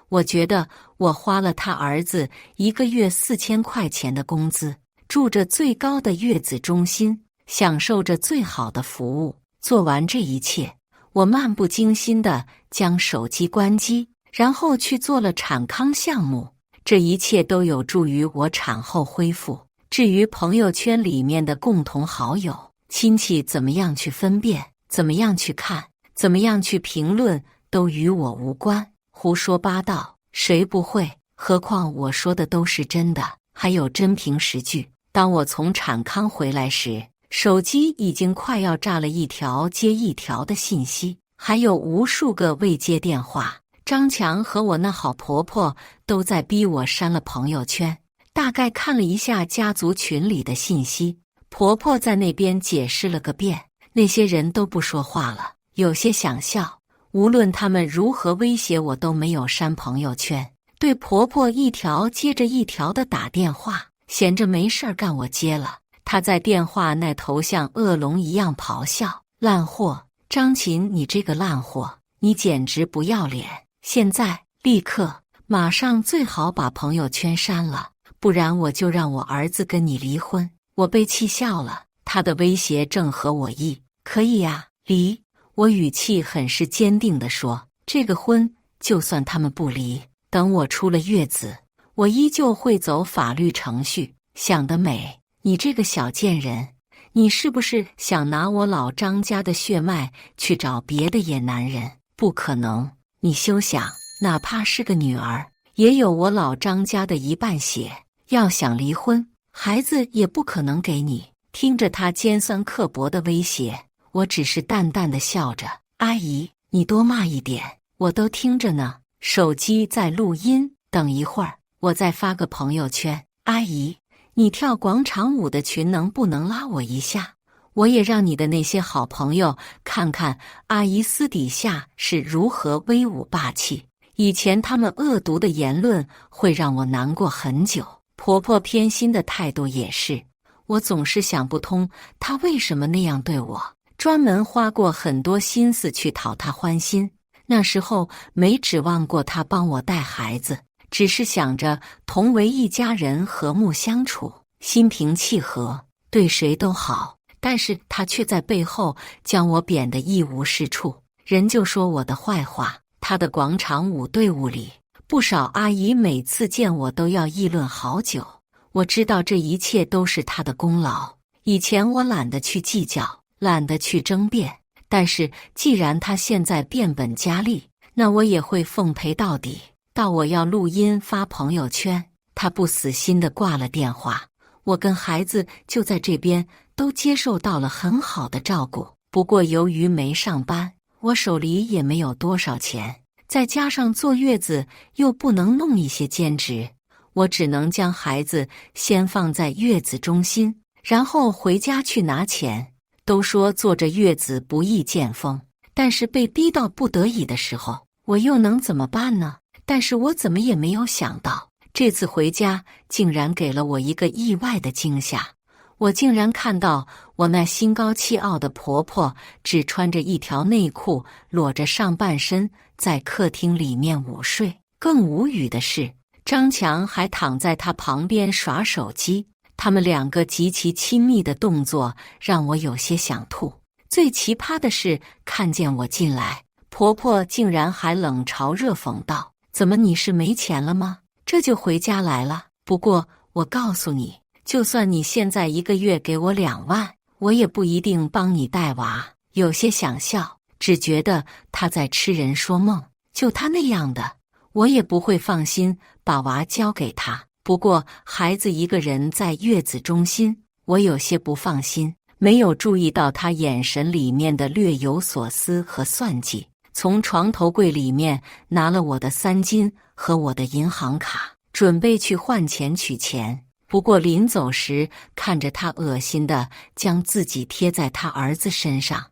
S1: 我觉得我花了她儿子1个月4000块钱的工资，住着最高的月子中心，享受着最好的服务。做完这一切，我漫不经心地将手机关机，然后去做了产康项目。这一切都有助于我产后恢复。至于朋友圈里面的共同好友、亲戚怎么样去分辨，怎么样去看，怎么样去评论，都与我无关。胡说八道，谁不会？何况我说的都是真的，还有真凭实据。当我从产康回来时，手机已经快要炸了一条接一条的信息，还有无数个未接电话。张强和我那好婆婆都在逼我删了朋友圈。大概看了一下家族群里的信息，婆婆在那边解释了个遍，那些人都不说话了，有些想笑。无论他们如何威胁我，都没有删朋友圈。对婆婆一条接着一条的打电话，闲着没事儿干我接了。她在电话那头像恶龙一样咆哮，烂货，张琴，你这个烂货，你简直不要脸！现在立刻马上最好把朋友圈删了，不然我就让我儿子跟你离婚。我被气笑了，他的威胁正合我意。可以呀，离。我语气很是坚定地说，这个婚就算他们不离，等我出了月子，我依旧会走法律程序。想得美！你这个小贱人，你是不是想拿我老张家的血脉去找别的野男人？不可能！你休想！哪怕是个女儿，也有我老张家的一半血。要想离婚，孩子也不可能给你。听着他尖酸刻薄的威胁，我只是淡淡的笑着。阿姨，你多骂一点，我都听着呢。手机在录音，等一会儿我再发个朋友圈。阿姨，你跳广场舞的群能不能拉我一下？我也让你的那些好朋友看看阿姨私底下是如何威武霸气。以前他们恶毒的言论会让我难过很久，婆婆偏心的态度也是，我总是想不通她为什么那样对我。专门花过很多心思去讨她欢心，那时候没指望过她帮我带孩子，只是想着同为一家人和睦相处，心平气和，对谁都好。但是她却在背后将我贬得一无是处，人就说我的坏话。她的广场舞队伍里，不少阿姨每次见我都要议论好久。我知道这一切都是她的功劳。以前我懒得去计较，懒得去争辩，但是既然她现在变本加厉，那我也会奉陪到底。到我要录音发朋友圈，她不死心地挂了电话。我跟孩子就在这边都接受到了很好的照顾，不过由于没上班，我手里也没有多少钱，再加上坐月子又不能弄一些兼职，我只能将孩子先放在月子中心，然后回家去拿钱。都说坐着月子不易见风，但是被逼到不得已的时候，我又能怎么办呢？但是我怎么也没有想到，这次回家竟然给了我一个意外的惊吓。我竟然看到我那心高气傲的婆婆只穿着一条内裤，裸着上半身在客厅里面午睡。更无语的是，张强还躺在她旁边耍手机。他们两个极其亲密的动作让我有些想吐。最奇葩的是，看见我进来，婆婆竟然还冷嘲热讽道：“怎么你是没钱了吗？这就回家来了？不过我告诉你，就算你现在一个月给我2万，我也不一定帮你带娃。”有些想笑，只觉得她在痴人说梦。就她那样的，我也不会放心把娃交给她。不过孩子一个人在月子中心，我有些不放心，没有注意到他眼神里面的略有所思和算计。从床头柜里面拿了我的3金和我的银行卡，准备去换钱取钱。不过临走时，看着他恶心地将自己贴在他儿子身上，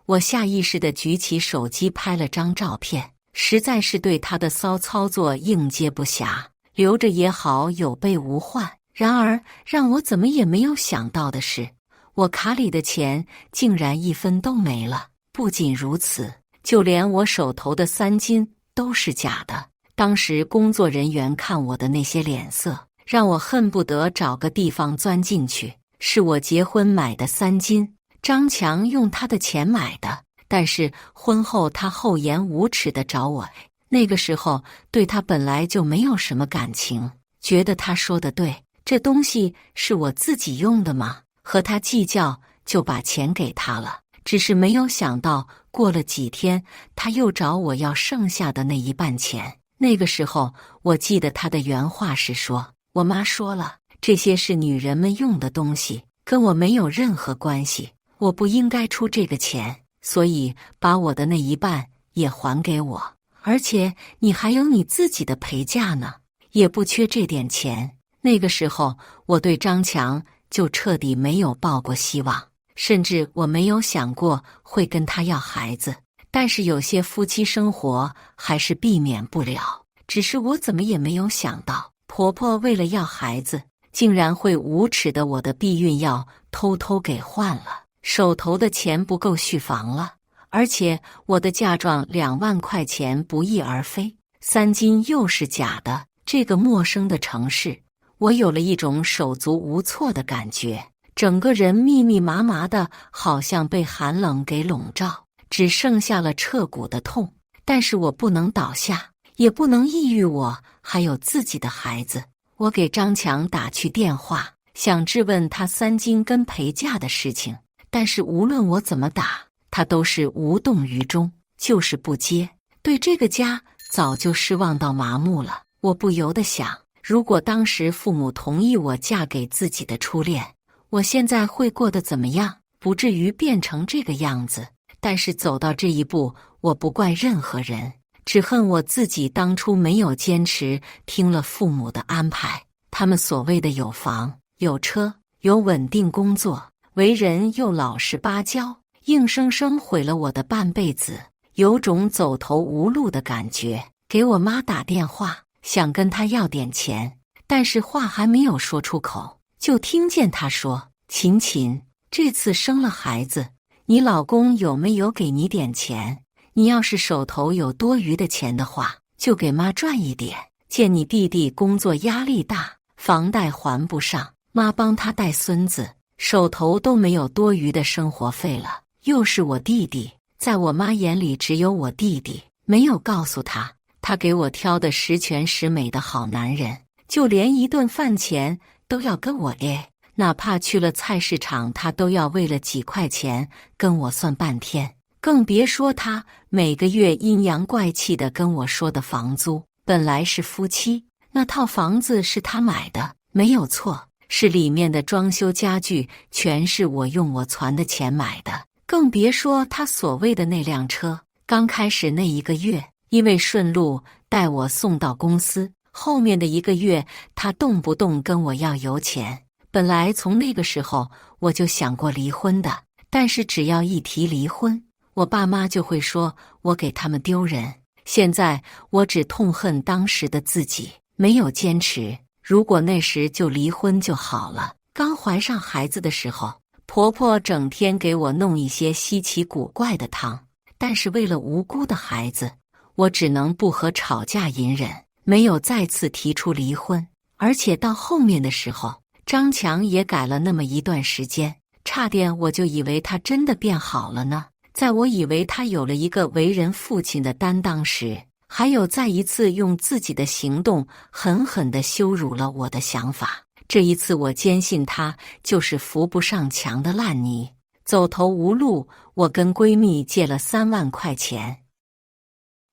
S1: 我下意识地举起手机拍了张照片，实在是对他的骚操作应接不暇。留着也好，有备无患。然而让我怎么也没有想到的是，我卡里的钱竟然1分都没了。不仅如此，就连我手头的3金都是假的。当时工作人员看我的那些脸色，让我恨不得找个地方钻进去。是我结婚买的3金，张强用他的钱买的，但是婚后他厚颜无耻地找我。那个时候对他本来就没有什么感情，觉得他说的对，这东西是我自己用的嘛，和他计较就把钱给他了。只是没有想到，过了几天他又找我要剩下的那一半钱。那个时候我记得他的原话是说，我妈说了，这些是女人们用的东西，跟我没有任何关系，我不应该出这个钱，所以把我的那一半也还给我。而且你还有你自己的陪嫁呢，也不缺这点钱。那个时候我对张强就彻底没有抱过希望，甚至我没有想过会跟他要孩子。但是有些夫妻生活还是避免不了，只是我怎么也没有想到，婆婆为了要孩子，竟然会无耻的我的避孕药偷偷给换了，手头的钱不够续房了。而且我的嫁妆2万块钱不翼而飞，3金又是假的。这个陌生的城市，我有了一种手足无措的感觉，整个人密密麻麻的，好像被寒冷给笼罩，只剩下了彻骨的痛。但是我不能倒下，也不能抑郁我还有自己的孩子。我给张强打去电话，想质问他3金跟陪嫁的事情，但是无论我怎么打，他都是无动于衷，就是不接。对这个家早就失望到麻木了。我不由得想，如果当时父母同意我嫁给自己的初恋，我现在会过得怎么样？不至于变成这个样子。但是走到这一步，我不怪任何人，只恨我自己当初没有坚持，听了父母的安排。他们所谓的有房有车有稳定工作，为人又老实巴交，硬生生毁了我的半辈子，有种走投无路的感觉。给我妈打电话，想跟她要点钱，但是话还没有说出口，就听见她说：“琴琴，这次生了孩子，你老公有没有给你点钱？你要是手头有多余的钱的话，就给妈赚一点。见你弟弟工作压力大，房贷还不上，妈帮他带孙子，手头都没有多余的生活费了。又是我弟弟，在我妈眼里只有我弟弟，没有告诉他，他给我挑的十全十美的好男人，就连一顿饭钱都要跟我给。哪怕去了菜市场，他都要为了几块钱跟我算半天，更别说他每个月阴阳怪气的跟我说的房租。本来是夫妻，那套房子是他买的，没有错，是里面的装修家具全是我用我攒的钱买的。更别说他所谓的那辆车，刚开始那1个月，因为顺路带我送到公司，后面的1个月他动不动跟我要油钱。本来从那个时候我就想过离婚的，但是只要一提离婚，我爸妈就会说我给他们丢人。现在我只痛恨当时的自己没有坚持，如果那时就离婚就好了。刚怀上孩子的时候，婆婆整天给我弄一些稀奇古怪的汤，但是为了无辜的孩子，我只能不和吵架隐忍，没有再次提出离婚。而且到后面的时候，张强也改了那么一段时间，差点我就以为他真的变好了呢。在我以为他有了一个为人父亲的担当时，还有再一次用自己的行动狠狠地羞辱了我的想法。这一次我坚信他就是扶不上墙的烂泥，走投无路，我跟闺蜜借了3万块钱。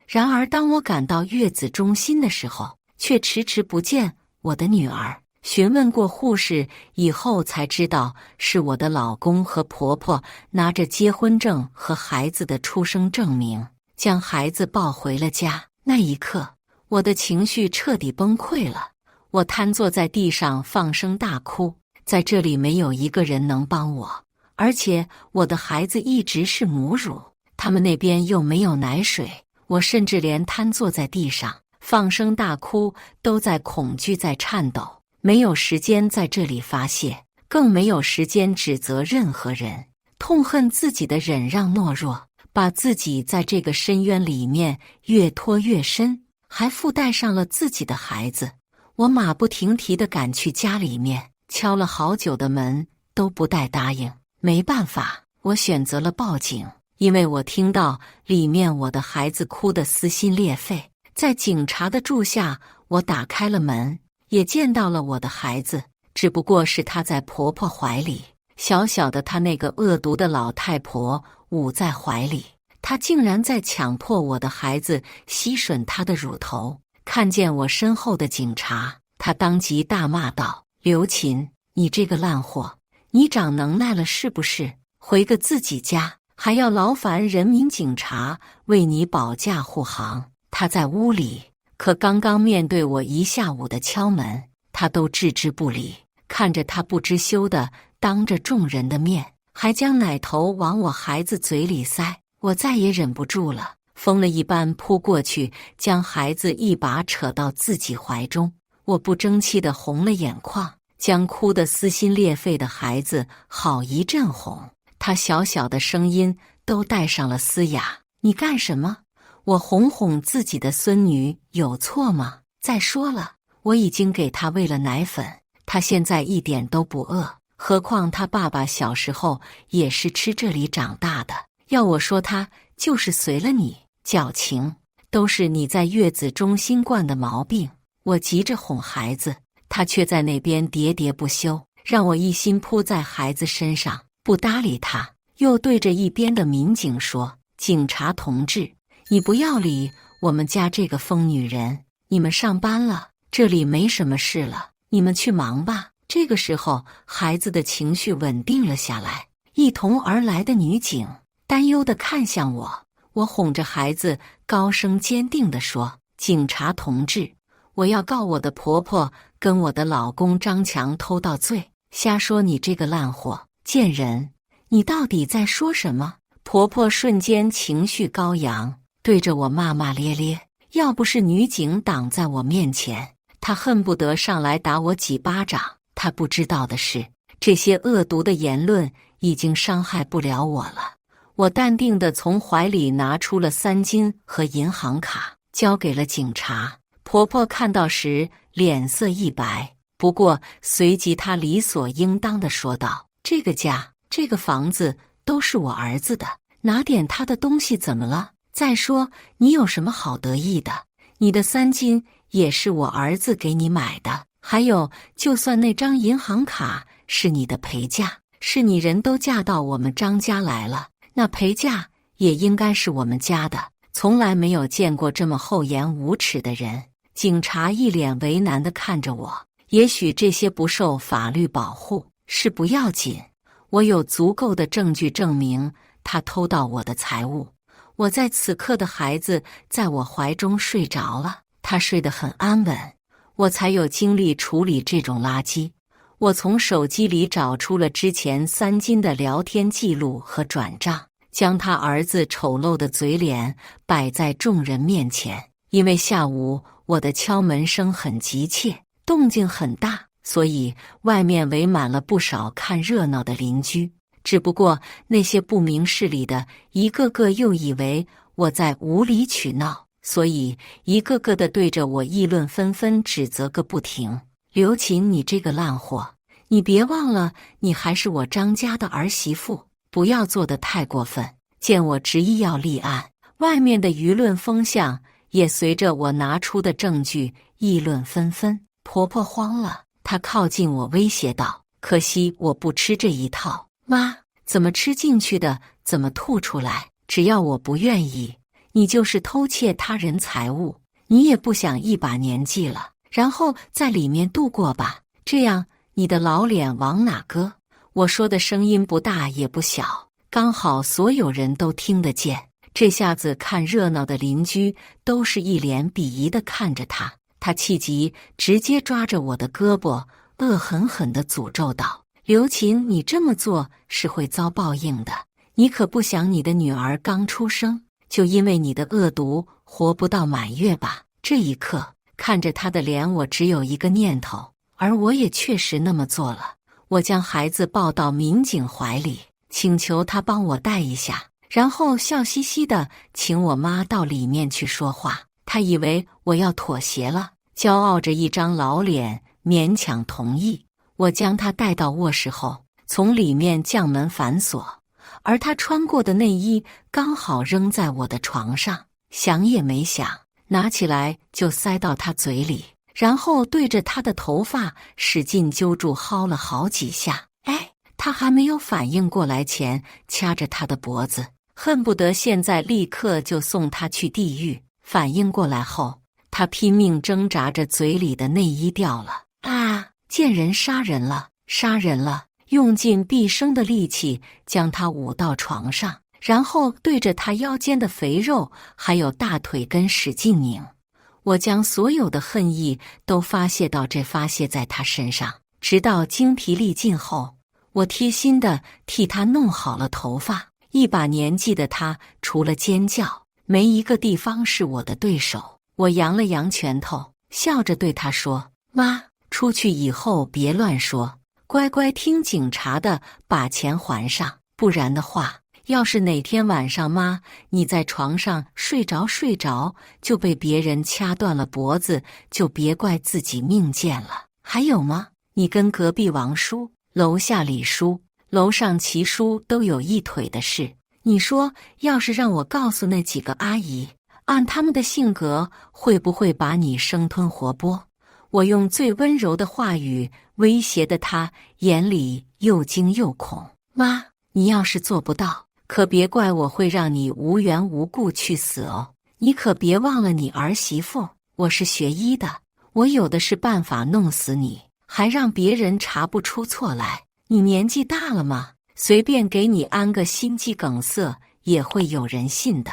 S1: 然而当我赶到月子中心的时候，却迟迟不见我的女儿。询问过护士以后才知道，是我的老公和婆婆拿着结婚证和孩子的出生证明，将孩子抱回了家。那一刻，我的情绪彻底崩溃了，我瘫坐在地上放声大哭。在这里没有一个人能帮我，而且我的孩子一直是母乳，他们那边又没有奶水，我甚至连瘫坐在地上放声大哭都在恐惧，在颤抖。没有时间在这里发泄，更没有时间指责任何人，痛恨自己的忍让懦弱，把自己在这个深渊里面越拖越深，还附带上了自己的孩子。我马不停蹄地赶去家里面，敲了好久的门都不带答应。没办法，我选择了报警，因为我听到里面我的孩子哭得撕心裂肺。在警察的助下，我打开了门，也见到了我的孩子，只不过是他在婆婆怀里，小小的她那个恶毒的老太婆捂在怀里，她竟然在强迫我的孩子吸吮她的乳头。看见我身后的警察，她当即大骂道：“刘琴，你这个烂货，你长能耐了是不是？回个自己家，还要劳烦人民警察为你保驾护航。”她在屋里可刚刚面对我一下午的敲门，他都置之不理。看着他不知羞的当着众人的面，还将奶头往我孩子嘴里塞，我再也忍不住了，疯了一般扑过去，将孩子一把扯到自己怀中。我不争气的红了眼眶，将哭得撕心裂肺的孩子好一阵哄。他小小的声音都带上了嘶哑：“你干什么？我哄哄自己的孙女有错吗？再说了，我已经给她喂了奶粉，她现在一点都不饿。何况她爸爸小时候也是吃这里长大的。要我说，她就是随了你，矫情。”都是你在月子中心惯的毛病。我急着哄孩子，他却在那边喋喋不休，让我一心扑在孩子身上，不搭理他。又对着一边的民警说：“警察同志，你不要理我们家这个疯女人，你们上班了，这里没什么事了，你们去忙吧。”这个时候，孩子的情绪稳定了下来。一同而来的女警担忧地看向我，我哄着孩子，高声坚定地说：“警察同志，我要告我的婆婆跟我的老公张强偷盗罪。瞎说你这个烂货，贱人！你到底在说什么？”婆婆瞬间情绪高扬，对着我骂骂咧咧。要不是女警挡在我面前，她恨不得上来打我几巴掌。她不知道的是，这些恶毒的言论已经伤害不了我了。我淡定地从怀里拿出了3金和银行卡，交给了警察。婆婆看到时脸色一白，不过随即她理所应当地说道：“这个家，这个房子都是我儿子的，拿点他的东西怎么了？再说你有什么好得意的？你的3金也是我儿子给你买的，还有，就算那张银行卡是你的陪嫁，是你人都嫁到我们张家来了，那陪嫁也应该是我们家的。从来没有见过这么厚颜无耻的人。”警察一脸为难地看着我，也许这些不受法律保护是不要紧，我有足够的证据证明他偷盗我的财物。我在此刻的孩子在我怀中睡着了，他睡得很安稳，我才有精力处理这种垃圾。我从手机里找出了之前3金的聊天记录和转账，将他儿子丑陋的嘴脸摆在众人面前。因为下午我的敲门声很急切，动静很大，所以外面围满了不少看热闹的邻居。只不过那些不明事理的一个个又以为我在无理取闹，所以一个个的对着我议论纷纷，指责个不停。刘琴，你这个烂货，你别忘了你还是我张家的儿媳妇，不要做得太过分。见我执意要立案，外面的舆论风向也随着我拿出的证据议论纷纷。婆婆慌了，她靠近我威胁道：“可惜我不吃这一套。妈，怎么吃进去的怎么吐出来，只要我不愿意，你就是偷窃他人财物，你也不想一把年纪了，然后在里面度过吧，这样你的老脸往哪搁？”我说的声音不大也不小，刚好所有人都听得见。这下子看热闹的邻居都是一脸鄙夷地看着他，他气急，直接抓着我的胳膊，恶狠狠地诅咒道：“刘琴，你这么做是会遭报应的。你可不想你的女儿刚出生，就因为你的恶毒活不到满月吧？”这一刻，看着他的脸，我只有一个念头，而我也确实那么做了。我将孩子抱到民警怀里，请求他帮我带一下，然后笑嘻嘻的请我妈到里面去说话。他以为我要妥协了，骄傲着一张老脸，勉强同意。我将他带到卧室后，从里面将门反锁，而他穿过的内衣刚好扔在我的床上，想也没想，拿起来就塞到他嘴里，然后对着他的头发使劲揪住，薅了好几下。他还没有反应过来前，掐着他的脖子，恨不得现在立刻就送他去地狱。反应过来后，他拼命挣扎着，嘴里的内衣掉了。啊！见人杀人了，杀人了！用尽毕生的力气将他捂到床上，然后对着他腰间的肥肉还有大腿根使劲拧。我将所有的恨意都发泄在他身上，直到精疲力尽后，我贴心地替他弄好了头发。一把年纪的他，除了尖叫，没一个地方是我的对手。我扬了扬拳头，笑着对他说：“妈，出去以后别乱说，乖乖听警察的，把钱还上。不然的话，要是哪天晚上妈你在床上睡着就被别人掐断了脖子，就别怪自己命贱了。还有吗？你跟隔壁王叔、楼下李叔、楼上齐叔都有一腿的事，你说要是让我告诉那几个阿姨，按他们的性格，会不会把你生吞活剥？我用最温柔的话语威胁的他，眼里又惊又恐。妈，你要是做不到，可别怪我会让你无缘无故去死哦。你可别忘了你儿媳妇，我是学医的，我有的是办法弄死你，还让别人查不出错来。你年纪大了吗？随便给你安个心肌梗塞，也会有人信的。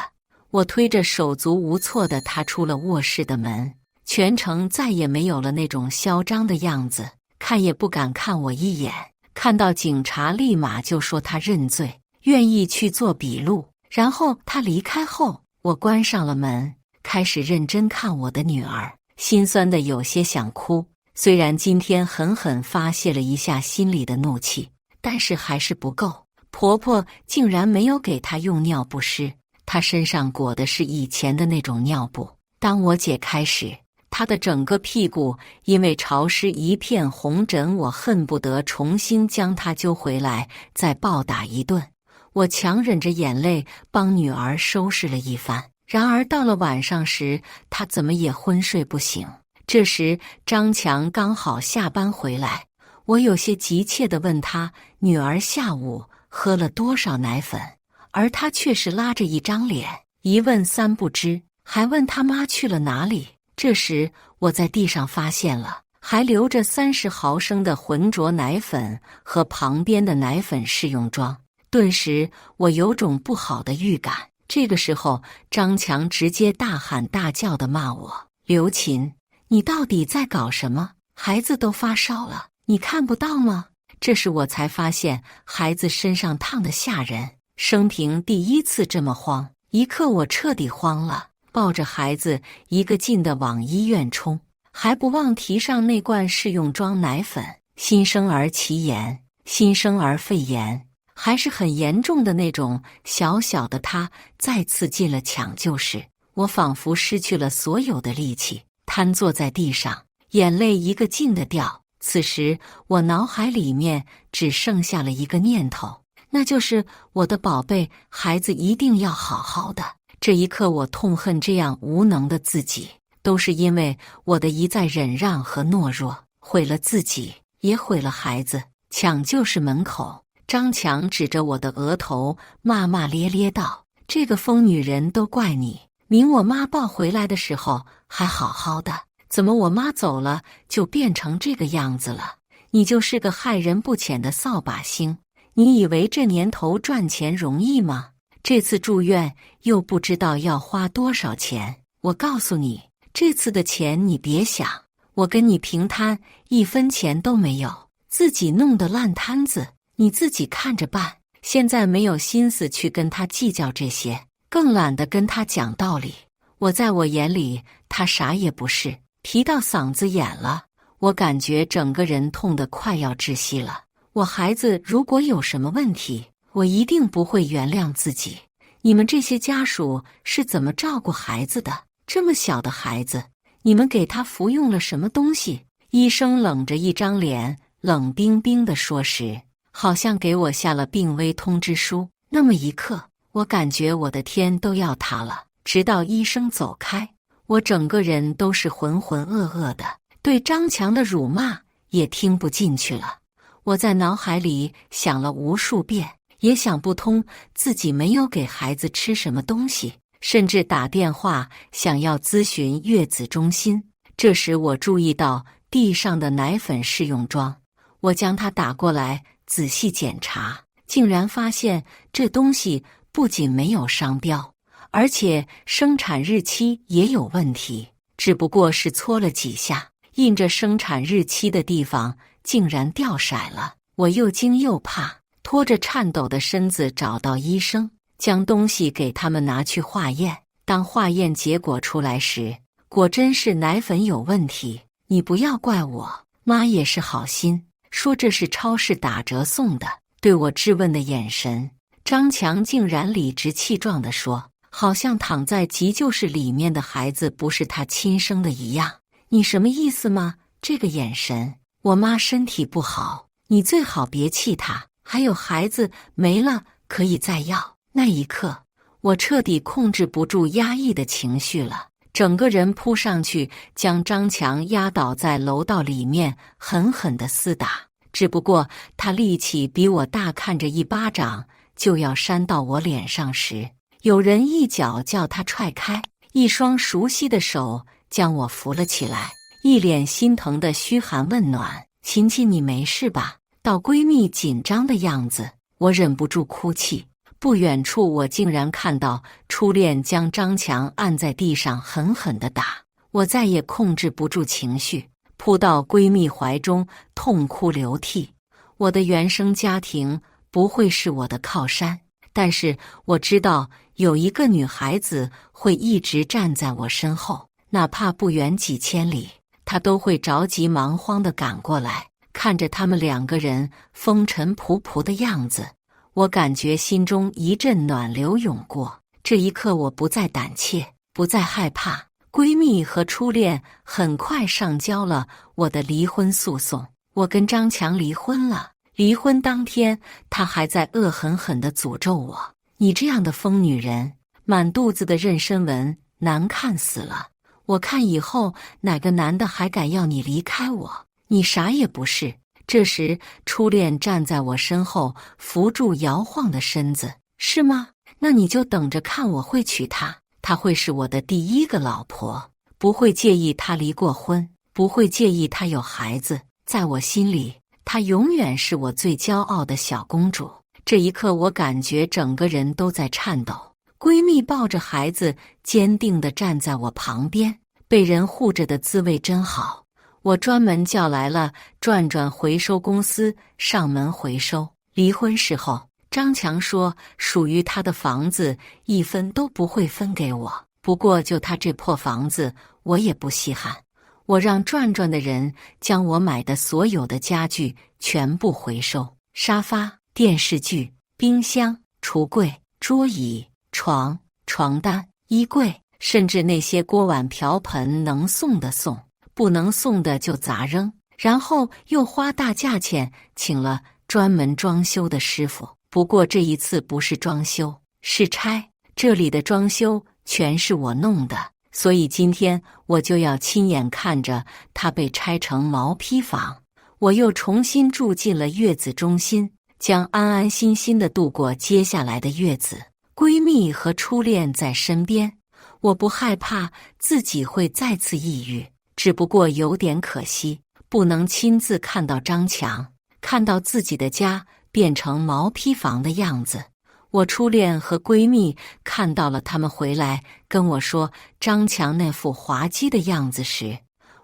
S1: 我推着手足无措地踏出了卧室的门，全程再也没有了那种嚣张的样子，看也不敢看我一眼。看到警察立马就说他认罪，愿意去做笔录。然后他离开后，我关上了门，开始认真看我的女儿，心酸的有些想哭。虽然今天狠狠发泄了一下心里的怒气，但是还是不够。婆婆竟然没有给她用尿不湿，她身上裹的是以前的那种尿布。当我解开时，她的整个屁股因为潮湿一片红疹，我恨不得重新将她揪回来再暴打一顿。我强忍着眼泪帮女儿收拾了一番，然而到了晚上时，她怎么也昏睡不醒。这时张强刚好下班回来，我有些急切地问他女儿下午喝了多少奶粉，而他却是拉着一张脸，一问三不知，还问他妈去了哪里。这时我在地上发现了还留着30毫升的浑浊奶粉和旁边的奶粉试用装，顿时我有种不好的预感。这个时候张强直接大喊大叫地骂我：刘琴，你到底在搞什么？孩子都发烧了，你看不到吗？这时我才发现孩子身上烫得吓人，生平第一次这么慌，一刻我彻底慌了，抱着孩子一个劲地往医院冲，还不忘提上那罐试用装奶粉。新生儿脐炎，新生儿肺炎，还是很严重的那种。小小的他再次进了抢救室，我仿佛失去了所有的力气，瘫坐在地上，眼泪一个劲地掉。此时我脑海里面只剩下了一个念头，那就是我的宝贝孩子一定要好好的。这一刻我痛恨这样无能的自己，都是因为我的一再忍让和懦弱，毁了自己，也毁了孩子。抢救室门口，张强指着我的额头骂骂咧咧道：这个疯女人都怪你，明我妈抱回来的时候还好好的，怎么我妈走了就变成这个样子了？你就是个害人不浅的扫把星，你以为这年头赚钱容易吗？这次住院又不知道要花多少钱，我告诉你，这次的钱你别想，我跟你平摊1分钱都没有，自己弄的烂摊子，你自己看着办。现在没有心思去跟他计较这些，更懒得跟他讲道理。在我眼里，他啥也不是。提到嗓子眼了，我感觉整个人痛得快要窒息了。我孩子如果有什么问题，我一定不会原谅自己。你们这些家属是怎么照顾孩子的？这么小的孩子，你们给他服用了什么东西？医生冷着一张脸，冷冰冰地说时，好像给我下了病危通知书。那么一刻，我感觉我的天都要塌了。直到医生走开，我整个人都是浑浑噩噩的，对张强的辱骂也听不进去了。我在脑海里想了无数遍，也想不通自己没有给孩子吃什么东西，甚至打电话想要咨询月子中心。这时我注意到地上的奶粉试用装，我将它打过来仔细检查，竟然发现这东西不仅没有商标，而且生产日期也有问题，只不过是搓了几下，印着生产日期的地方竟然掉色了。我又惊又怕，拖着颤抖的身子找到医生，将东西给他们拿去化验。当化验结果出来时，果真是奶粉有问题。你不要怪我，妈也是好心，说这是超市打折送的。对我质问的眼神，张强竟然理直气壮地说，好像躺在急救室里面的孩子不是他亲生的一样。你什么意思吗？这个眼神，我妈身体不好，你最好别气她，还有孩子没了可以再要。那一刻，我彻底控制不住压抑的情绪了，整个人扑上去，将张强压倒在楼道里面，狠狠地厮打。只不过他力气比我大，看着一巴掌就要扇到我脸上时，有人一脚叫他踹开，一双熟悉的手将我扶了起来，一脸心疼的嘘寒问暖：“琴琴，你没事吧？”到闺蜜紧张的样子，我忍不住哭泣。不远处，我竟然看到初恋将张强按在地上狠狠地打。我再也控制不住情绪，扑到闺蜜怀中，痛哭流涕。我的原生家庭不会是我的靠山，但是我知道有一个女孩子会一直站在我身后，哪怕不远几千里，她都会着急忙慌地赶过来。看着他们两个人风尘仆仆的样子，我感觉心中一阵暖流涌过。这一刻，我不再胆怯，不再害怕。闺蜜和初恋很快上交了我的离婚诉讼，我跟张强离婚了。离婚当天，他还在恶狠狠地诅咒我：“你这样的疯女人，满肚子的妊娠纹，难看死了！我看以后哪个男的还敢要你离开我？你啥也不是。”这时，初恋站在我身后，扶住摇晃的身子：“是吗？那你就等着看，我会娶她，她会是我的第一个老婆，不会介意她离过婚，不会介意她有孩子，在我心里，她永远是我最骄傲的小公主。”这一刻，我感觉整个人都在颤抖。闺蜜抱着孩子，坚定地站在我旁边，被人护着的滋味真好。我专门叫来了转转回收公司上门回收。离婚时候，张强说属于他的房子一分都不会分给我，不过就他这破房子，我也不稀罕。我让转转的人将我买的所有的家具全部回收，沙发、电视剧、冰箱、橱柜、桌椅、床、床单、衣柜，甚至那些锅碗瓢盆，能送的送，不能送的就砸扔。然后又花大价钱请了专门装修的师傅，不过这一次不是装修，是拆。这里的装修全是我弄的，所以今天我就要亲眼看着它被拆成毛坯房。我又重新住进了月子中心，将安安心心地度过接下来的月子。闺蜜和初恋在身边，我不害怕自己会再次抑郁，只不过有点可惜，不能亲自看到张强，看到自己的家变成毛坯房的样子。我初恋和闺蜜看到了他们回来跟我说张强那副滑稽的样子时，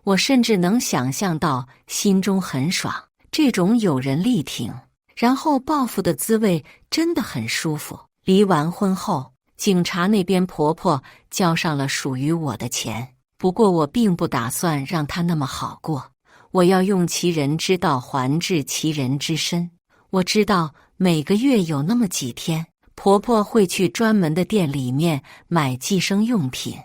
S1: 我甚至能想象到心中很爽。这种有人力挺，然后报复的滋味真的很舒服。离完婚后，警察那边婆婆交上了属于我的钱，不过我并不打算让她那么好过，我要用其人之道还治其人之身。我知道每个月有那么几天，婆婆会去专门的店里面买计生用品，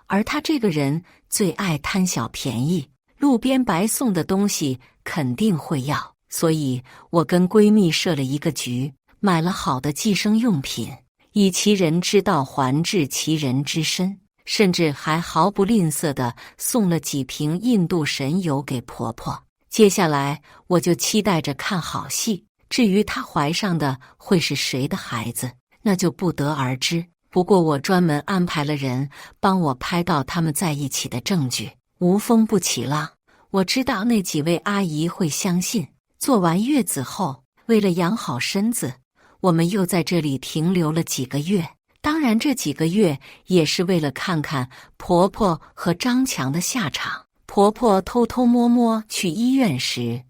S1: 而她这个人最爱贪小便宜，路边白送的东西肯定会要，所以我跟闺蜜设了一个局，买了好的计生用品，以其人之道还治其人之身，甚至还毫不吝啬地送了几瓶印度神油给婆婆。接下来我就期待着看好戏，至于她怀上的会是谁的孩子，那就不得而知。不过我专门安排了人帮我拍到他们在一起的证据，无风不起浪。我知道那几位阿姨会相信。做完月子后，为了养好身子，我们又在这里停留了几个月。当然这几个月也是为了看看婆婆和张强的下场。婆婆偷偷摸摸去医院时，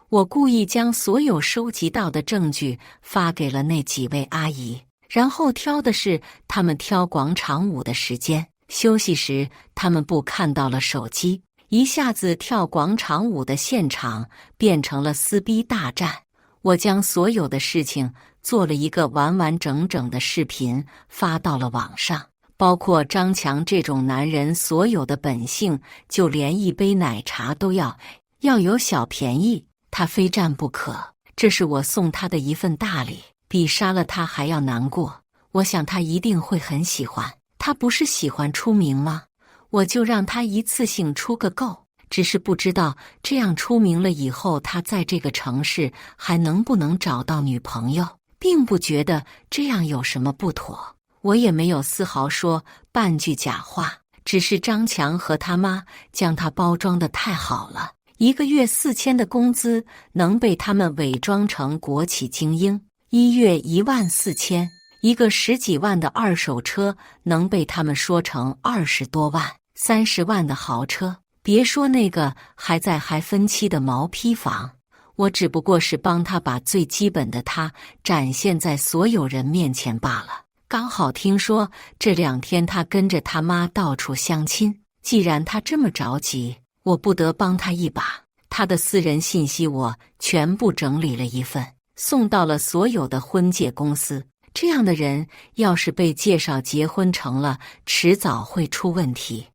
S1: 我故意将所有收集到的证据发给了那几位阿姨，然后挑的是他们跳广场舞的时间。休息时，他们不看到了手机，一下子跳广场舞的现场变成了撕逼大战。我将所有的事情做了一个完完整整的视频发到了网上，包括张强这种男人所有的本性，就连一杯奶茶都要有小便宜，他非占不可。这是我送他的一份大礼，比杀了他还要难过。我想他一定会很喜欢。他不是喜欢出名吗？我就让他一次性出个够。只是不知道这样出名了以后，他在这个城市还能不能找到女朋友，并不觉得这样有什么不妥。我也没有丝毫说半句假话，只是张强和他妈将他包装得太好了。1个月4000的工资能被他们伪装成国企精英，1月14000，一个10几万的二手车能被他们说成20多万、30万的豪车。别说那个还分期的毛坯房，我只不过是帮他把最基本的他展现在所有人面前罢了。刚好听说这2天他跟着他妈到处相亲，既然他这么着急，我不得帮他一把。他的私人信息我全部整理了一份，送到了所有的婚介公司。这样的人要是被介绍结婚成了，迟早会出问题。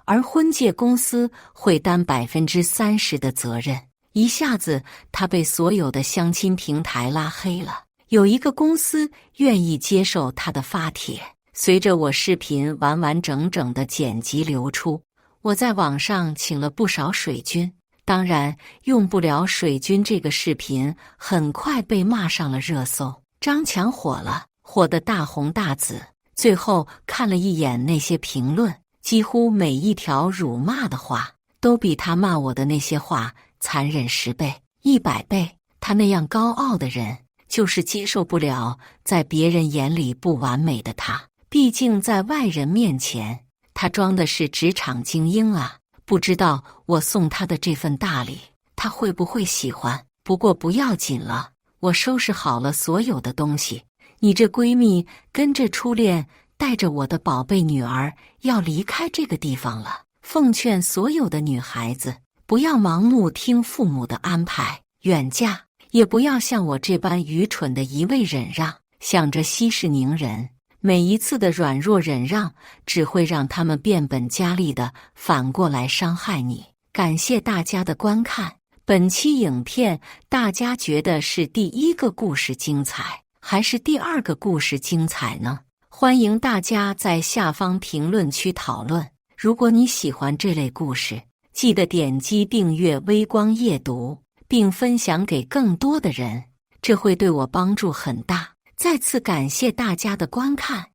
S1: 而婚介公司会担30%的责任。一下子，他被所有的相亲平台拉黑了。有一个公司愿意接受他的发帖，随着我视频完完整整的剪辑流出，我在网上请了不少水军。当然，用不了水军这个视频很快被骂上了热搜。张强火了，火得大红大紫。最后看了一眼那些评论，几乎每一条辱骂的话都比他骂我的那些话残忍10倍、100倍。他那样高傲的人，就是接受不了在别人眼里不完美的他。毕竟在外人面前，他装的是职场精英啊。不知道我送他的这份大礼，他会不会喜欢？不过不要紧了，我收拾好了所有的东西。你这闺蜜跟着初恋，带着我的宝贝女儿要离开这个地方了。奉劝所有的女孩子，不要盲目听父母的安排远嫁，也不要像我这般愚蠢的一味忍让，想着息事宁人。每一次的软弱忍让，只会让他们变本加厉的反过来伤害你。感谢大家的观看。本期影片大家觉得是第1个故事精彩，还是第2个故事精彩呢？欢迎大家在下方评论区讨论。如果你喜欢这类故事，记得点击订阅微光夜读，并分享给更多的人，这会对我帮助很大。再次感谢大家的观看。